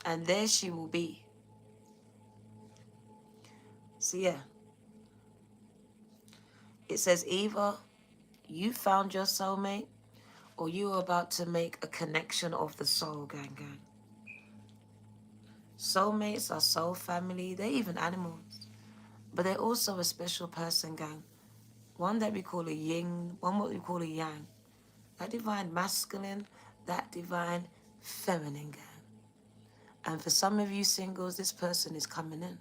And there she will be. So yeah. It says either you found your soulmate or you are about to make a connection of the soul, gang. Soulmates are soul family. They're even animals. But they're also a special person, gang. One that we call a yin, one what we call a yang. That divine masculine, that divine feminine, gang. And for some of you singles, this person is coming in.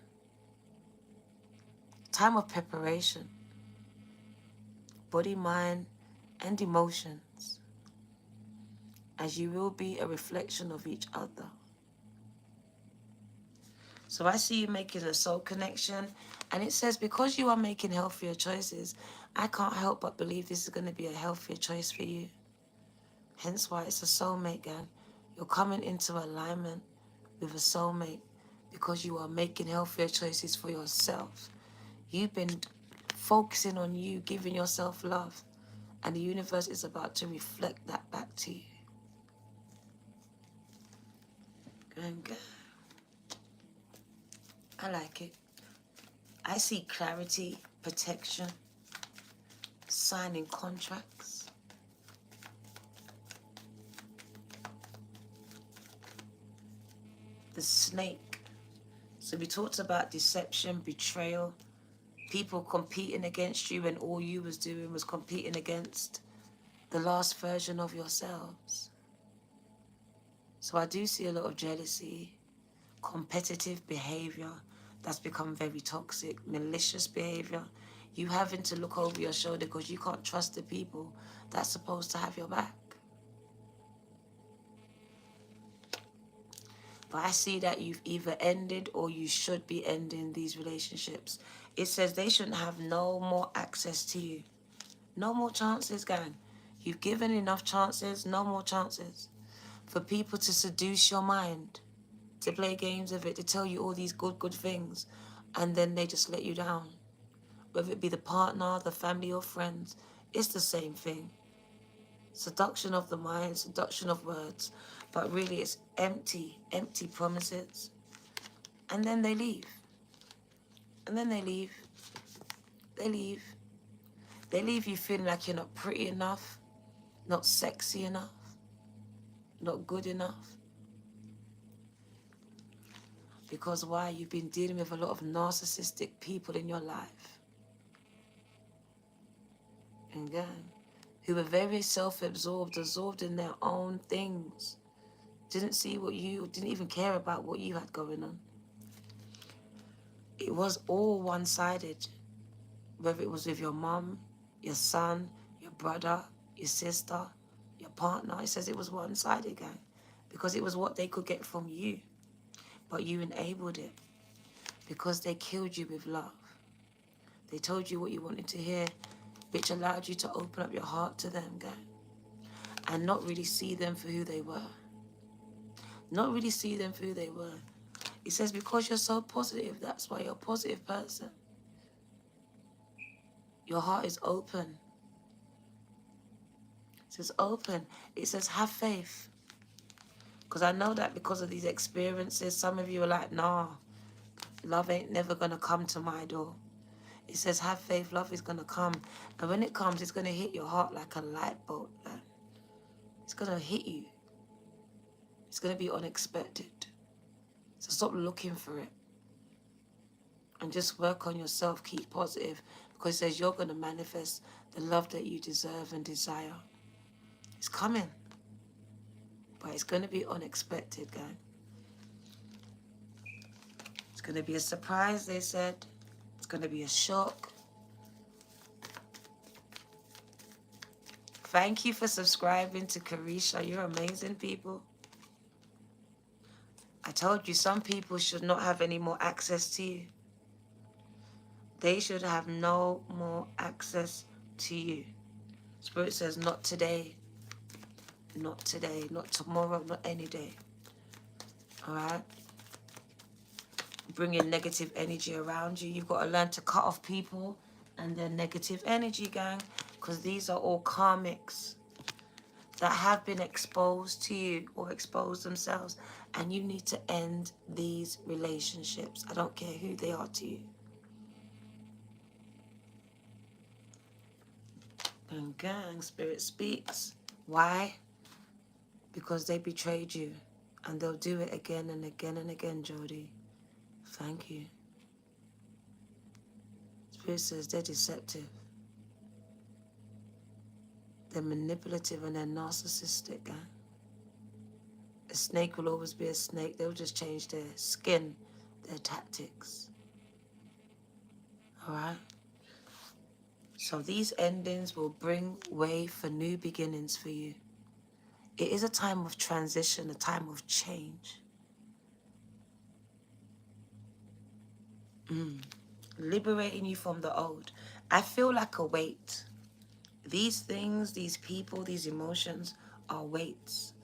Time of preparation. Body, mind, and emotions. As you will be a reflection of each other. So I see you making a soul connection. And it says, because you are making healthier choices, I can't help but believe this is going to be a healthier choice for you. Hence why it's a soulmate, gang. You're coming into alignment with a soulmate because you are making healthier choices for yourself. You've been focusing on you, giving yourself love, and the universe is about to reflect that back to you. Going good. I like it. I see clarity, protection, signing contracts. The snake. So we talked about deception, betrayal, people competing against you when all you was doing was competing against the last version of yourselves. So I do see a lot of jealousy, competitive behavior that's become very toxic, malicious behavior. You having to look over your shoulder because you can't trust the people that's supposed to have your back. But I see that you've either ended or you should be ending these relationships. It says they shouldn't have no more access to you. No more chances, gang. You've given enough chances, no more chances. For people to seduce your mind, to play games of it, to tell you all these good things, and then they just let you down. Whether it be the partner, the family, or friends, it's the same thing. Seduction of the mind, seduction of words, but really it's empty promises. And then they leave. And then they leave. They leave. They leave you feeling like you're not pretty enough, not sexy enough, not good enough. Because why? You've been dealing with a lot of narcissistic people in your life. And again, who were very self-absorbed, absorbed in their own things. Didn't see what you, didn't even care about what you had going on. It was all one-sided. Whether it was with your mom, your son, your brother, your sister, your partner. It says it was one-sided, gang. Because it was what they could get from you. But you enabled it. Because they killed you with love. They told you what you wanted to hear, which allowed you to open up your heart to them, gang. And not really see them for who they were. Not really see them for who they were. It says because you're so positive, that's why you're a positive person. Your heart is open. It says open. It says have faith. Because I know that because of these experiences, some of you are like, nah, love ain't never going to come to my door. It says have faith, love is going to come. And when it comes, it's going to hit your heart like a light bolt. It's going to hit you. It's going to be unexpected. So stop looking for it. And just work on yourself. Keep positive. Because it says you're going to manifest the love that you deserve and desire. It's coming. But it's going to be unexpected, gang. It's going to be a surprise, they said. It's going to be a shock. Thank you for subscribing to Carisha. You're amazing, people. I told you some people should not have any more access to you. They should have no more access to you. Spirit says not today. Not today. Not tomorrow. Not any day. All right? Bringing negative energy around you. You've got to learn to cut off people and their negative energy, gang. Because these are all karmics that have been exposed to you or exposed themselves. And you need to end these relationships. I don't care who they are to you. And gang, Spirit speaks. Why? Because they betrayed you. And they'll do it again and again and again, Jody. Thank you. Spirit says they're deceptive. They're manipulative and they're narcissistic, gang. A snake will always be a snake. They'll just change their skin, their tactics. All right? So these endings will bring way for new beginnings for you. It is a time of transition, a time of change. Liberating you from the old. I feel like a weight. These things, these people, these emotions are weights.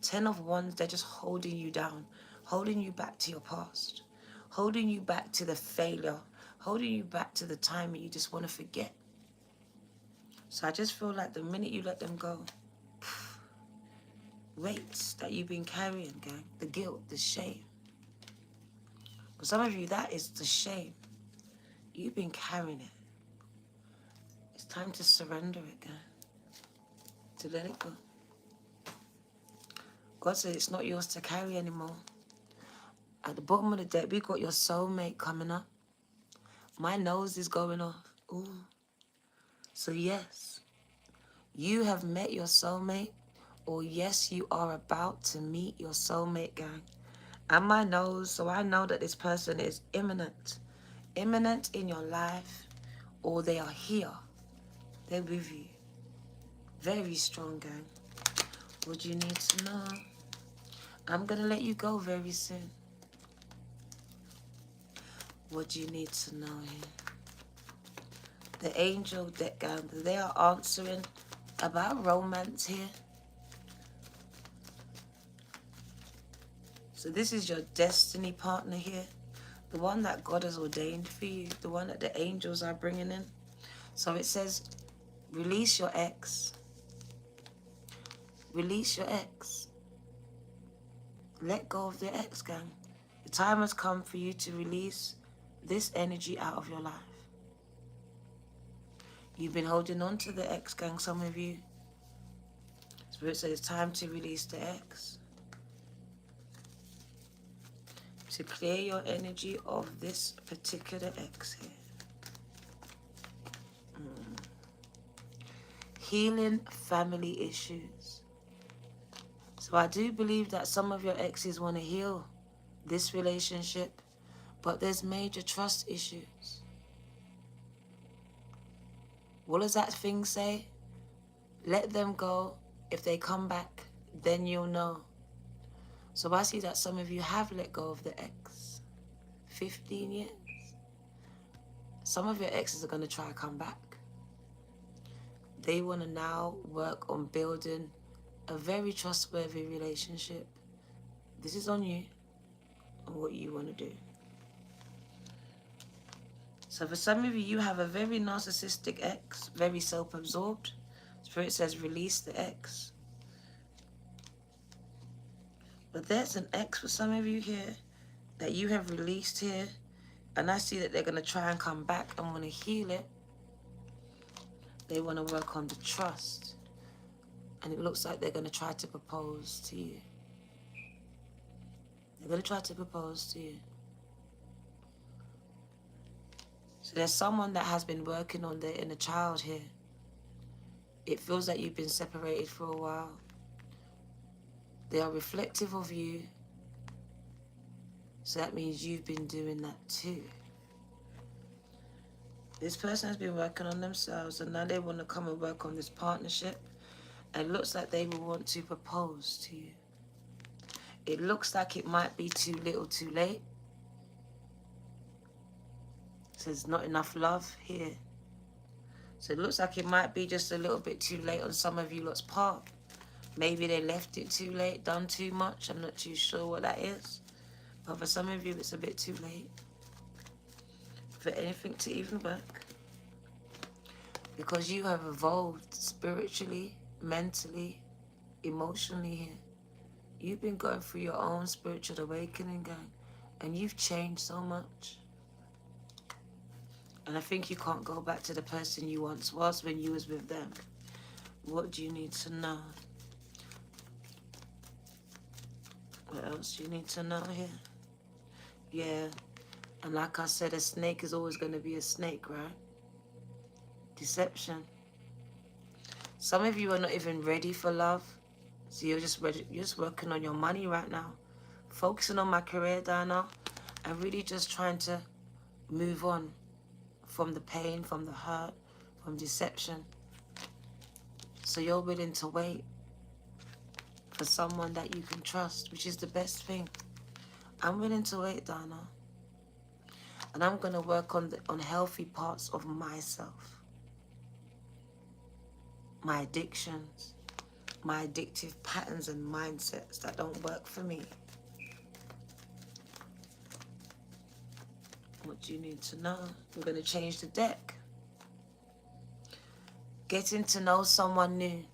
10 of Wands, they're just holding you down, holding you back to your past, holding you back to the failure, holding you back to the time you just want to forget. So I just feel like the minute you let them go, weights that you've been carrying, gang, the guilt, the shame. For some of you, that is the shame. You've been carrying it. It's time to surrender it, gang, to let it go. God said it's not yours to carry anymore. At the bottom of the deck, we got your soulmate coming up. My nose is going off. Ooh. So yes, you have met your soulmate, or yes, you are about to meet your soulmate, gang. And my nose, so I know that this person is imminent in your life, or they are here. They're with you. Very strong, gang. What do you need to know? I'm going to let you go very soon. What do you need to know here? The angel deck, gang, they are answering about romance here. So this is your destiny partner here. The one that God has ordained for you. The one that the angels are bringing in. So it says, release your ex. Release your ex. Let go of the ex, gang. The time has come for you to release this energy out of your life. You've been holding on to the ex, gang, some of you. Spirit says it's time to release the ex. To clear your energy of this particular ex here. Healing family issues. So I do believe that some of your exes want to heal this relationship, but there's major trust issues. What does that thing say? Let them go. If they come back, then you'll know. So I see that some of you have let go of the ex. 15 years. Some of your exes are going to try to come back. They want to now work on building a very trustworthy relationship. This is on you and what you want to do. So for some of you, you have a very narcissistic ex, very self-absorbed. Spirit says release the ex. But there's an ex for some of you here that you have released here. And I see that they're going to try and come back and want to heal it. They want to work on the trust. And it looks like they're going to try to propose to you. They're going to try to propose to you. So there's someone that has been working on their inner child here. It feels like you've been separated for a while. They are reflective of you. So that means you've been doing that too. This person has been working on themselves and now they want to come and work on this partnership. And it looks like they will want to propose to you. It looks like it might be too little too late. So there's not enough love here. So it looks like it might be just a little bit too late on some of you lot's part. Maybe they left it too late, done too much. I'm not too sure what that is. But for some of you, it's a bit too late for anything to even work. Because you have evolved spiritually, mentally, emotionally here. You've been going through your own spiritual awakening, gang. And you've changed so much. And I think you can't go back to the person you once was when you was with them. What do you need to know? What else do you need to know here? Yeah. And like I said, a snake is always going to be a snake, right? Deception. Some of you are not even ready for love. So you're just working on your money right now. Focusing on my career, Diana. And really just trying to move on from the pain, from the hurt, from deception. So you're willing to wait for someone that you can trust, which is the best thing. I'm willing to wait, Dana. And I'm going to work on healthy parts of myself. My addictions, my addictive patterns and mindsets that don't work for me. What do you need to know? I'm going to change the deck. Getting to know someone new.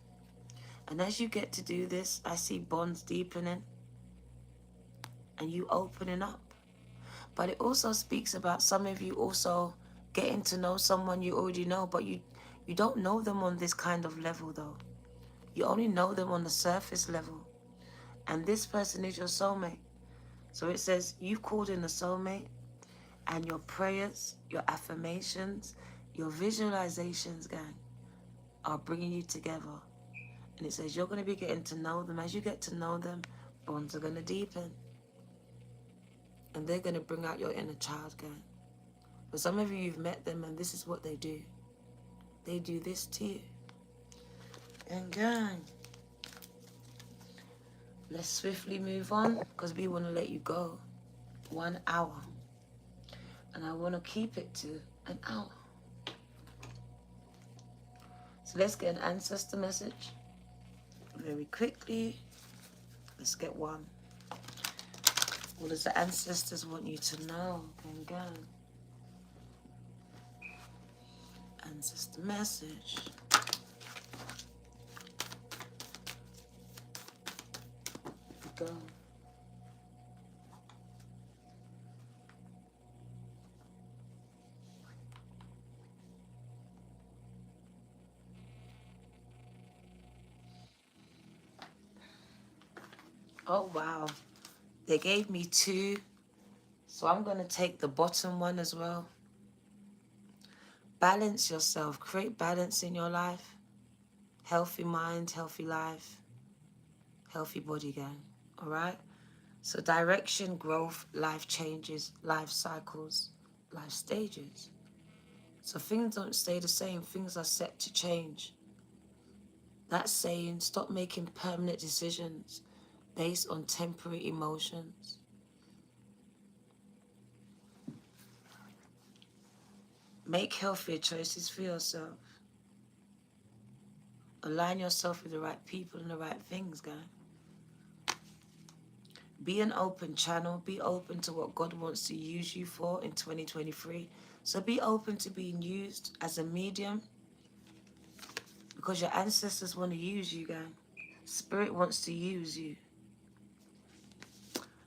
And as you get to do this, I see bonds deepening and you opening up. But it also speaks about some of you also getting to know someone you already know, but you don't know them on this kind of level though. You only know them on the surface level. And this person is your soulmate. So it says you've called in a soulmate, and your prayers, your affirmations, your visualizations, gang, are bringing you together. And it says you're going to be getting to know them. As you get to know them, bonds are going to deepen. And they're going to bring out your inner child, gang. For some of you, you've met them, and this is what they do. They do this to you. And gang, let's swiftly move on, because we want to let you go. 1 hour. And I want to keep it to an hour. So let's get an ancestor message very quickly. Let's get one. What does the ancestors want you to know? Gang. Ancestor message. Go. Oh, wow. They gave me 2. So I'm going to take the bottom one as well. Balance yourself. Create balance in your life. Healthy mind, healthy life. Healthy body, gang. All right? So direction, growth, life changes, life cycles, life stages. So things don't stay the same. Things are set to change. That's saying stop making permanent decisions based on temporary emotions. Make healthier choices for yourself. Align yourself with the right people and the right things, guys. Be an open channel. Be open to what God wants to use you for in 2023. So be open to being used as a medium, because your ancestors want to use you, guys. Spirit wants to use you.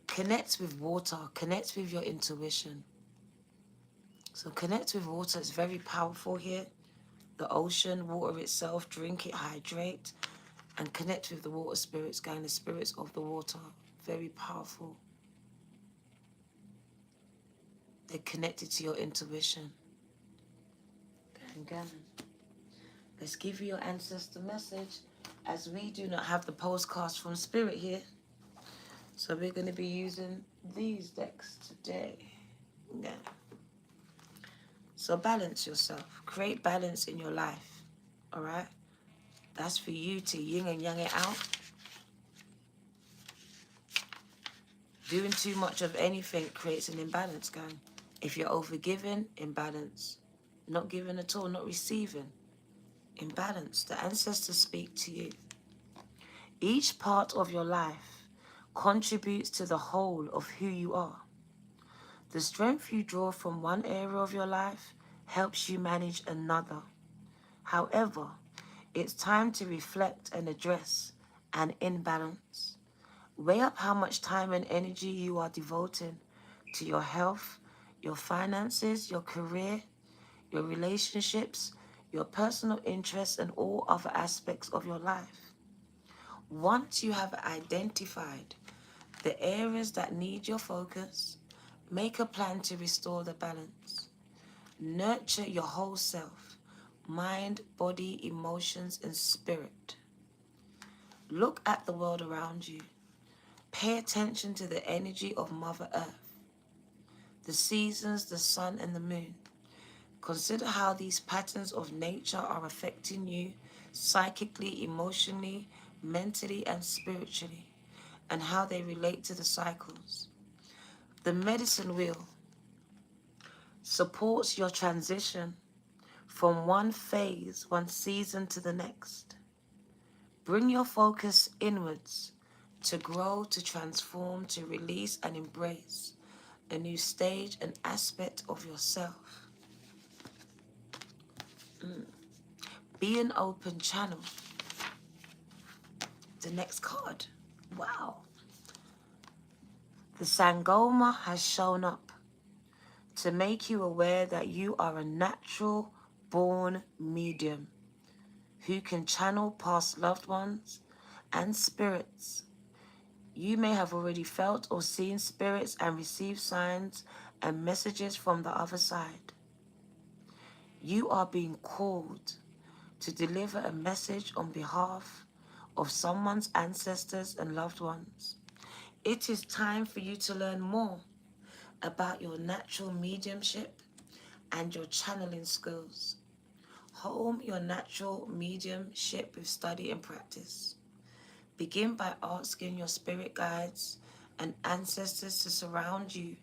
Connect with water. Connect with your intuition. So connect with water. It's very powerful here. The ocean, water itself, drink it, hydrate, and connect with the water spirits, guys. The spirits of the water. Very powerful. They're connected to your intuition. Gang. Let's give you your ancestor message, as we do not have the postcards from Spirit here. So we're going to be using these decks today. Yeah. So balance yourself. Create balance in your life. All right? That's for you to yin and yang it out. Doing too much of anything creates an imbalance, gang. If you're overgiving, imbalance. Not giving at all, not receiving, imbalance. The ancestors speak to you. Each part of your life contributes to the whole of who you are. The strength you draw from one area of your life helps you manage another. However, it's time to reflect and address an imbalance. Weigh up how much time and energy you are devoting to your health, your finances, your career, your relationships, your personal interests, and all other aspects of your life. Once you have identified the areas that need your focus, make a plan to restore the balance. Nurture your whole self, mind, body, emotions, and spirit. Look at the world around you. Pay attention to the energy of Mother Earth, the seasons, the sun, and the moon. Consider how these patterns of nature are affecting you psychically, emotionally, mentally, and spiritually, and how they relate to the cycles. The medicine wheel supports your transition from one phase, one season to the next. Bring your focus inwards to grow, to transform, to release and embrace a new stage, an aspect of yourself. Be an open channel. The next card. Wow. The Sangoma has shown up to make you aware that you are a natural born medium who can channel past loved ones and spirits. You may have already felt or seen spirits and received signs and messages from the other side. You are being called to deliver a message on behalf of someone's ancestors and loved ones. It is time for you to learn more about your natural mediumship and your channeling skills. Home your natural mediumship with study and practice. Begin by asking your spirit guides and ancestors to surround you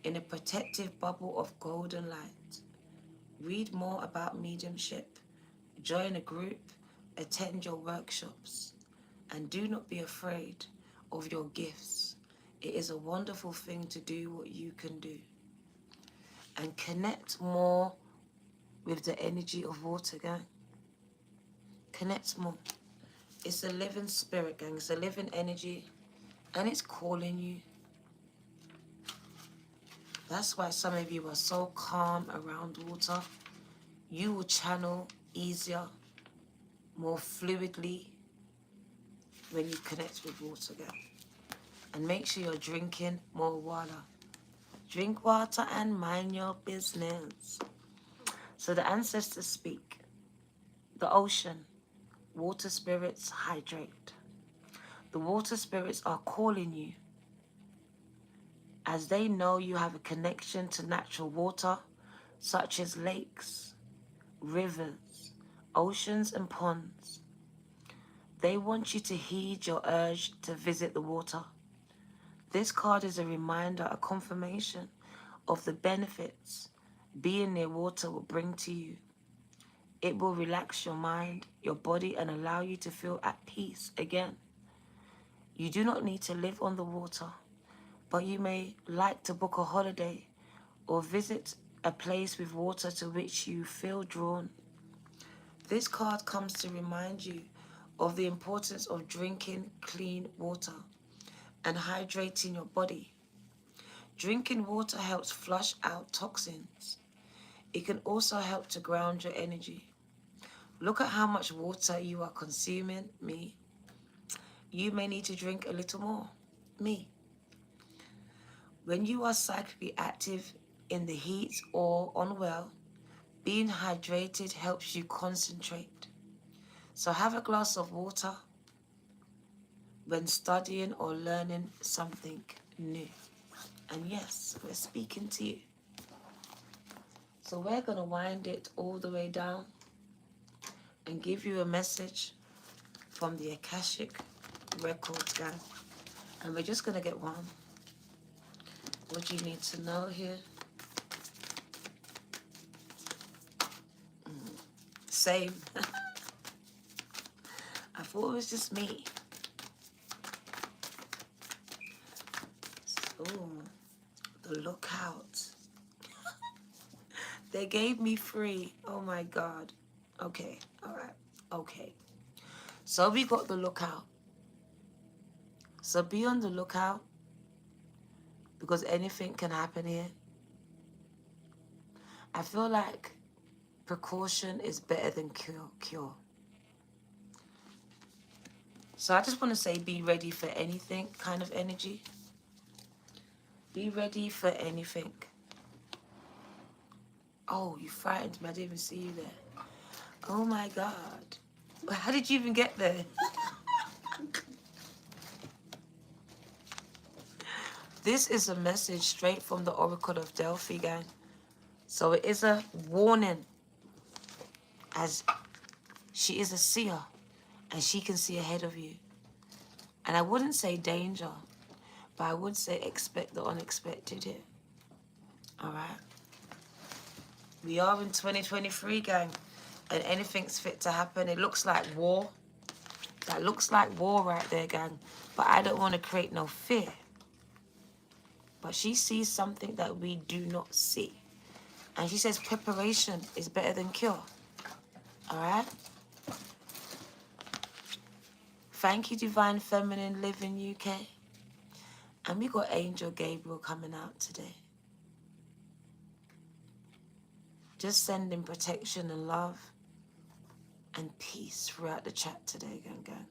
in a protective bubble of golden light. Read more about mediumship, join a group, attend your workshops, and do not be afraid of your gifts. It is a wonderful thing to do what you can do. And connect more with the energy of water, gang. Connect more. It's a living spirit, gang. It's a living energy, and it's calling you. That's why some of you are so calm around water. You will channel easier, more fluidly when you connect with water, gang. And make sure you're drinking more water. Drink water and mind your business. So the ancestors speak. The ocean, water spirits hydrate. The water spirits are calling you as they know you have a connection to natural water, such as lakes, rivers, oceans, and ponds. They want you to heed your urge to visit the water. This card is a reminder, a confirmation of the benefits being near water will bring to you. It will relax your mind, your body, and allow you to feel at peace again. You do not need to live on the water, but you may like to book a holiday or visit a place with water to which you feel drawn. This card comes to remind you of the importance of drinking clean water and hydrating your body. Drinking water helps flush out toxins. It can also help to ground your energy. Look at how much water you are consuming, me. You may need to drink a little more, me. When you are psychically active in the heat or unwell, being hydrated helps you concentrate. So have a glass of water when studying or learning something new. And yes, we're speaking to you. So we're going to wind it all the way down and give you a message from the Akashic Records, gang. And we're just going to get one. What do you need to know here? Same. I thought it was just me. Oh, the lookout. They gave me free. Oh my God. Okay, all right, okay. So we got the lookout. So be on the lookout because anything can happen here. I feel like precaution is better than cure. So I just want to say be ready for anything kind of energy. Be ready for anything. Oh, you frightened me. I didn't even see you there. Oh my God. How did you even get there? This is a message straight from the Oracle of Delphi, gang. So it is a warning, as she is a seer and she can see ahead of you. And I wouldn't say danger, but I would say expect the unexpected here. All right? We are in 2023, gang, and anything's fit to happen. It looks like war. That looks like war right there, gang. But I don't want to create no fear. But she sees something that we do not see. And she says preparation is better than cure. All right? Thank you, Divine Feminine Living UK. And we got Angel Gabriel coming out today. Just sending protection and love and peace throughout the chat today, gang, gang.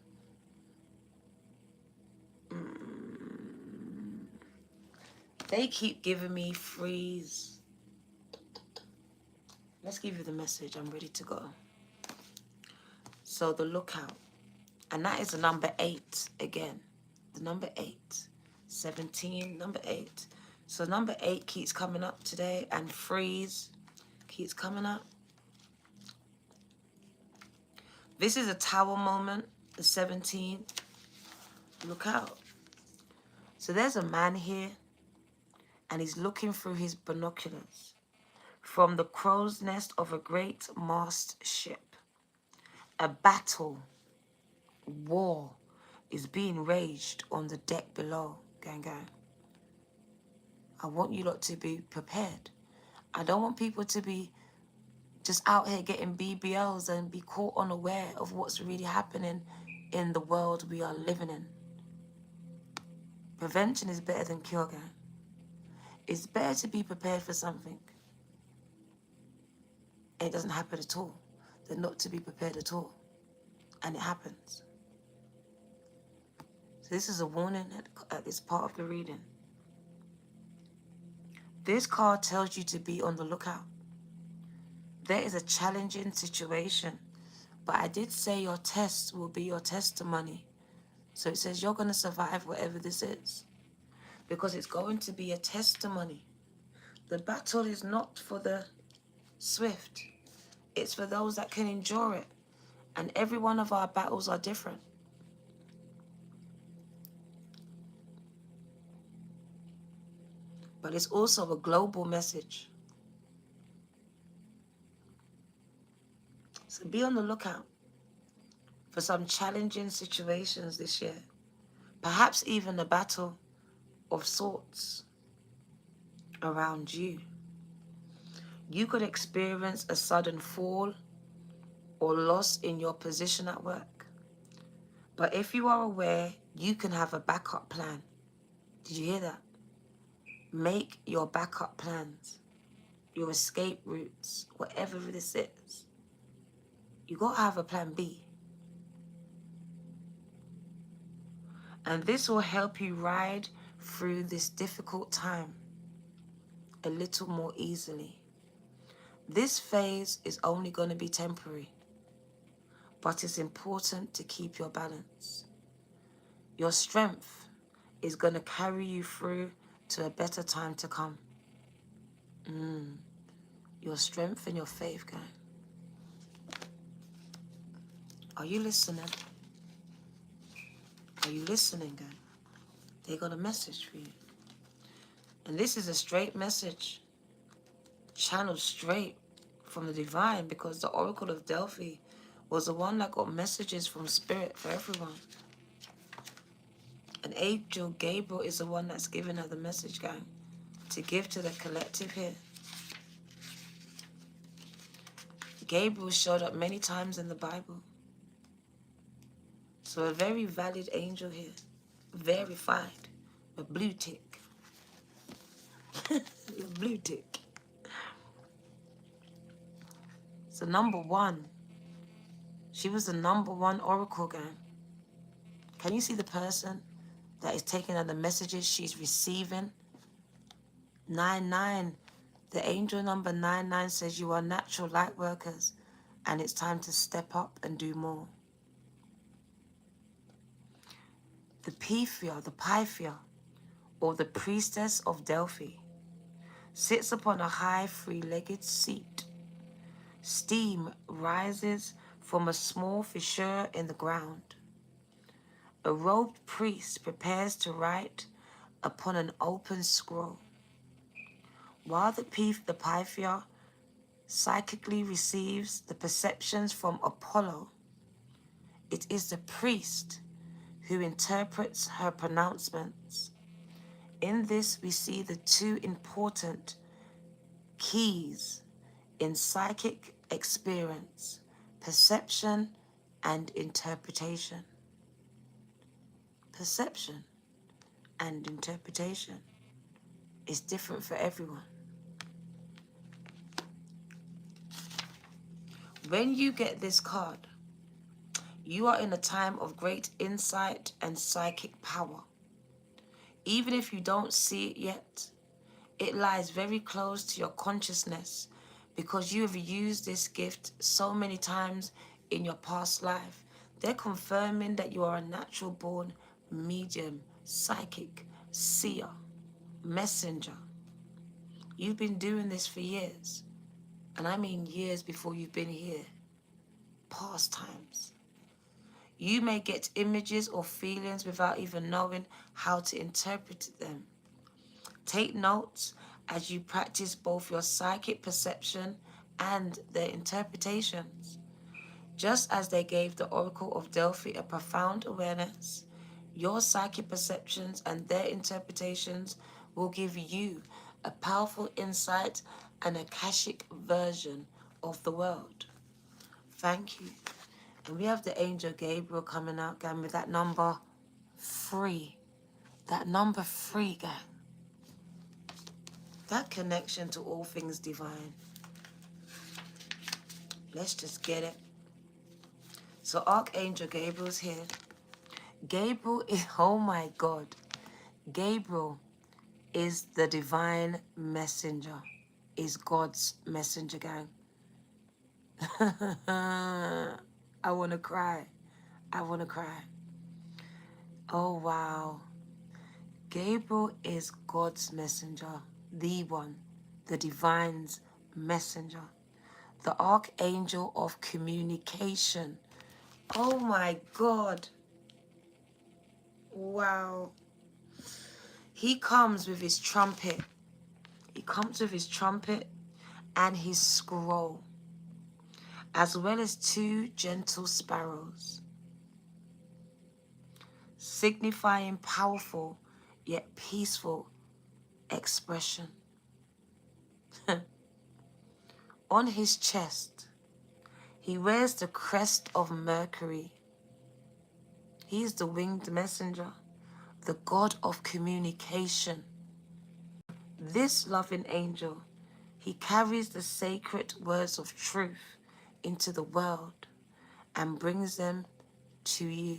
They keep giving me freeze. Let's give you the message. I'm ready to go. So the lookout. And that is the number 8 again. The number 8. 17, number 8. So number 8 keeps coming up today, and freeze keeps coming up. This is a tower moment, the 17. Look out. So there's a man here, and he's looking through his binoculars from the crow's nest of a great mast ship. A battle, war, is being raged on the deck below, gang, gang. I want you lot to be prepared. I don't want people to be just out here getting BBLs and be caught unaware of what's really happening in the world we are living in. Prevention is better than cure, gang. It's better to be prepared for something, and it doesn't happen at all, than not to be prepared at all, and it happens. So this is a warning at this part of the reading. This card tells you to be on the lookout. There is a challenging situation, but I did say your test will be your testimony. So it says you're going to survive whatever this is, because it's going to be a testimony. The battle is not for the swift. It's for those that can endure it. And every one of our battles are different. But it's also a global message. So be on the lookout for some challenging situations this year. Perhaps even a battle of sorts around you. You could experience a sudden fall or loss in your position at work. But if you are aware, you can have a backup plan. Did you hear that? Make your backup plans, your escape routes, whatever this is. You got to have a plan B. And this will help you ride through this difficult time a little more easily. This phase is only going to be temporary, but it's important to keep your balance. Your strength is going to carry you through to a better time to come. Your strength and your faith, guy. Are you listening? Are you listening, guy? They got a message for you. And this is a straight message, channeled straight from the divine, because the Oracle of Delphi was the one that got messages from Spirit for everyone. And Angel Gabriel is the one that's giving her the message, gang, to give to the collective here. Gabriel showed up many times in the Bible. So a very valid angel here, verified, a blue tick. A blue tick. So number 1, she was the number 1 oracle, gang. Can you see the person that is taking out the messages she's receiving? 99. The angel number 99 says you are natural light workers, and it's time to step up and do more. The Pythia, or the priestess of Delphi, sits upon a high 3-legged seat. Steam rises from a small fissure in the ground. A robed priest prepares to write upon an open scroll. While the Pythia psychically receives the perceptions from Apollo, it is the priest who interprets her pronouncements. In this, we see the two important keys in psychic experience: perception and interpretation. Perception and interpretation is different for everyone. When you get this card, you are in a time of great insight and psychic power. Even if you don't see it yet, it lies very close to your consciousness because you have used this gift so many times in your past life. They're confirming that you are a natural born medium, psychic, seer, messenger. You've been doing this for years, and I mean years before you've been here, past times. You may get images or feelings without even knowing how to interpret them. Take notes as you practice both your psychic perception and their interpretations. Just as they gave the Oracle of Delphi a profound awareness, your psychic perceptions and their interpretations will give you a powerful insight and a Akashic version of the world. Thank you. And we have the angel Gabriel coming out, gang, with that number 3. That number 3, gang. That connection to all things divine. Let's just get it. So Archangel Gabriel's here. Gabriel is, oh my God. Gabriel is the divine messenger. Is God's messenger, gang. I want to cry. I want to cry. Oh, wow. Gabriel is God's messenger, the one, the divine's messenger, the archangel of communication. Oh my God. Wow. He comes with his trumpet. He comes with his trumpet and his scroll, as well as 2 gentle sparrows, signifying powerful yet peaceful expression. On his chest, he wears the crest of Mercury. He is the winged messenger, the god of communication. This loving angel, he carries the sacred words of truth into the world and brings them to you.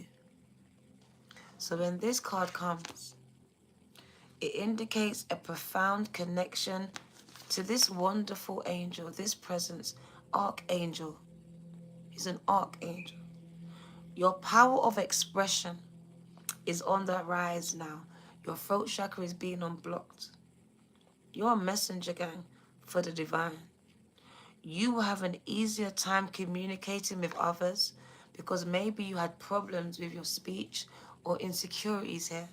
So when this card comes, it indicates a profound connection to this wonderful angel, this presence, archangel. He's an archangel. Your power of expression is on the rise now. Your throat chakra is being unblocked. You're a messenger, gang, for the divine. You will have an easier time communicating with others because maybe you had problems with your speech or insecurities here.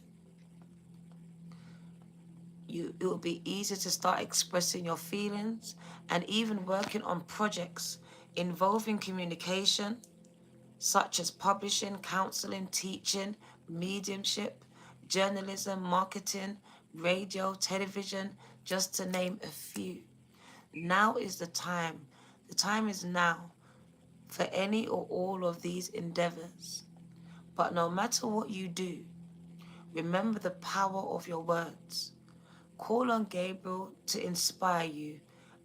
It will be easier to start expressing your feelings and even working on projects involving communication, such as publishing, counseling, teaching, mediumship, journalism, marketing, radio, television, just to name a few. Now is the time. The time is now for any or all of these endeavors. But no matter what you do, remember the power of your words. Call on Gabriel to inspire you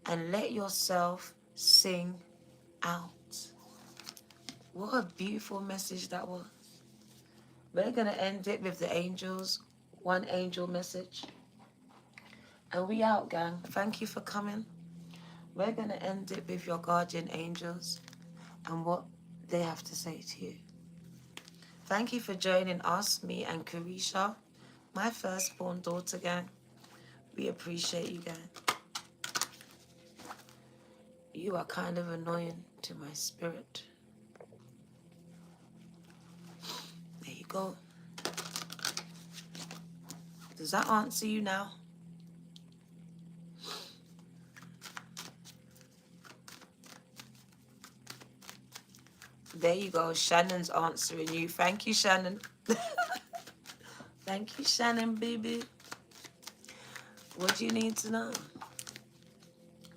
and let yourself sing out. What a beautiful message that was. We're going to end it with the angels, one angel message. And we out, gang. Thank you for coming. We're going to end it with your guardian angels and what they have to say to you. Thank you for joining us, me and Carisha, my firstborn daughter, gang. We appreciate you, gang. You are kind of annoying to my spirit. There you go. Does that answer you now? There you go. Shannon's answering you. Thank you, Shannon. Thank you, Shannon, baby. What do you need to know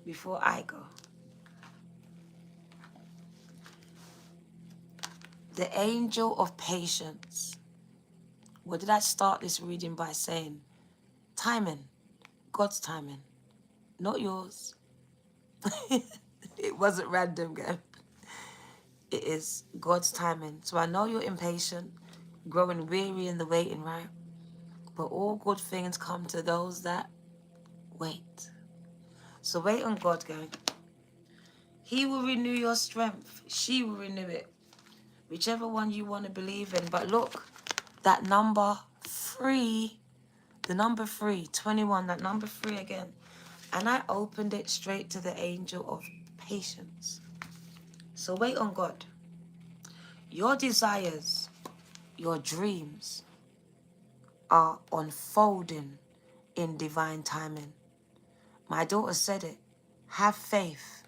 before I go? The angel of patience. What did I start this reading by saying? Timing. God's timing. Not yours. It wasn't random, guys. It is God's timing. So I know you're impatient, growing weary in the waiting, right? But all good things come to those that wait. So wait on God, gang. He will renew your strength. She will renew it. Whichever one you want to believe in. But look, that number 3, the number 3, 21, that number 3 again. And I opened it straight to the angel of patience. So wait on God. Your desires, your dreams are unfolding in divine timing. My daughter said it. Have faith.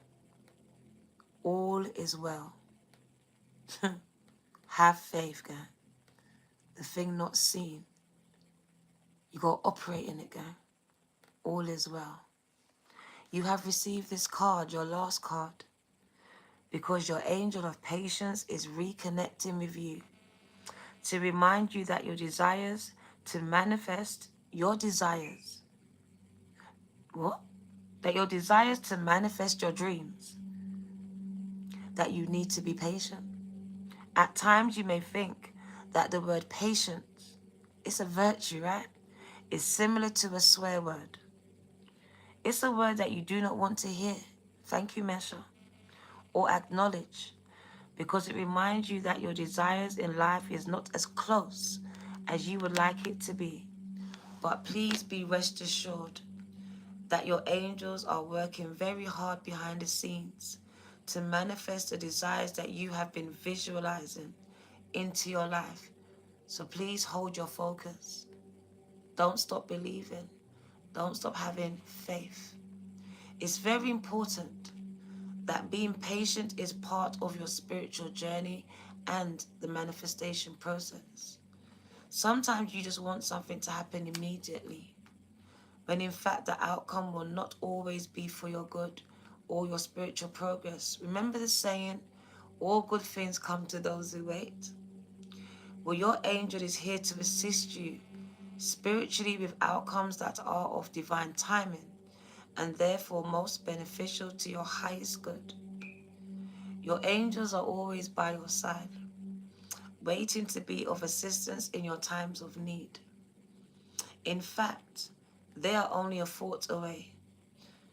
All is well. Have faith, guy. The thing not seen. You got to operate in it, guy. All is well. You have received this card, your last card, because your angel of patience is reconnecting with you to remind you that your desires to manifest your desires. What? That your desires to manifest your dreams, that you need to be patient. At times you may think that the word patience is a virtue, right? It's similar to a swear word. It's a word that you do not want to hear. Thank you, Mesha. Or acknowledge, because it reminds you that your desires in life is not as close as you would like it to be. But please be rest assured that your angels are working very hard behind the scenes to manifest the desires that you have been visualizing into your life. So please hold your focus. Don't stop believing. Don't stop having faith. It's very important that being patient is part of your spiritual journey and the manifestation process. Sometimes you just want something to happen immediately, when in fact the outcome will not always be for your good or your spiritual progress. Remember the saying, all good things come to those who wait? Well, your angel is here to assist you spiritually with outcomes that are of divine timing and therefore most beneficial to your highest good. Your angels are always by your side, waiting to be of assistance in your times of need. In fact, they are only a thought away.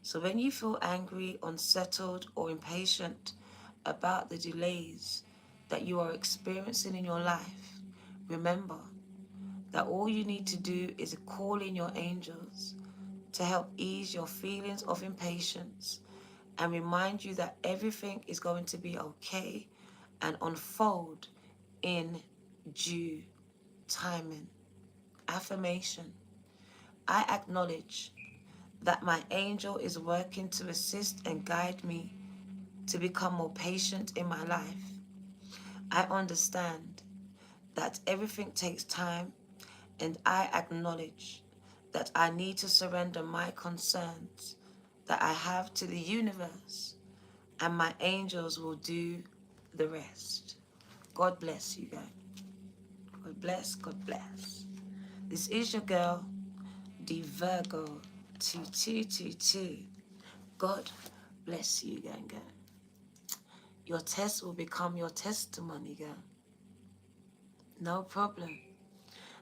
So when you feel angry, unsettled, or impatient about the delays that you are experiencing in your life, remember that all you need to do is call in your angels to help ease your feelings of impatience and remind you that everything is going to be okay and unfold in due timing. Affirmation. I acknowledge that my angel is working to assist and guide me to become more patient in my life. I understand that everything takes time, and I acknowledge that I need to surrender my concerns that I have to the universe, and my angels will do the rest. God bless you guys. God bless, God bless. This is your girl, the Virgo 2222. God bless you, gang. Your test will become your testimony, girl. No problem.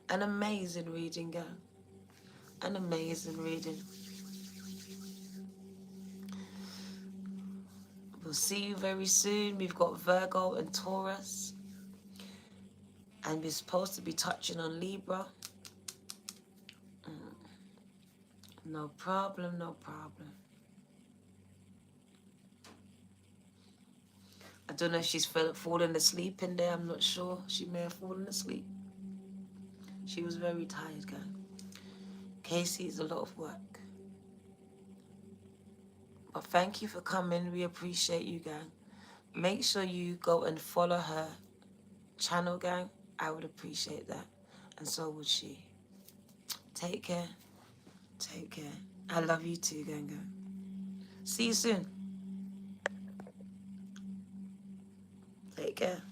An amazing reading, girl. An amazing reading. We'll see you very soon. We've got Virgo and Taurus. And we're supposed to be touching on Libra. No problem, no problem. I don't know if she's fallen asleep in there. I'm not sure. She may have fallen asleep. She was very tired, girl. Casey is a lot of work. But thank you for coming. We appreciate you, gang. Make sure you go and follow her channel, gang. I would appreciate that. And so would she. Take care. Take care. I love you too, Ganga. See you soon. Take care.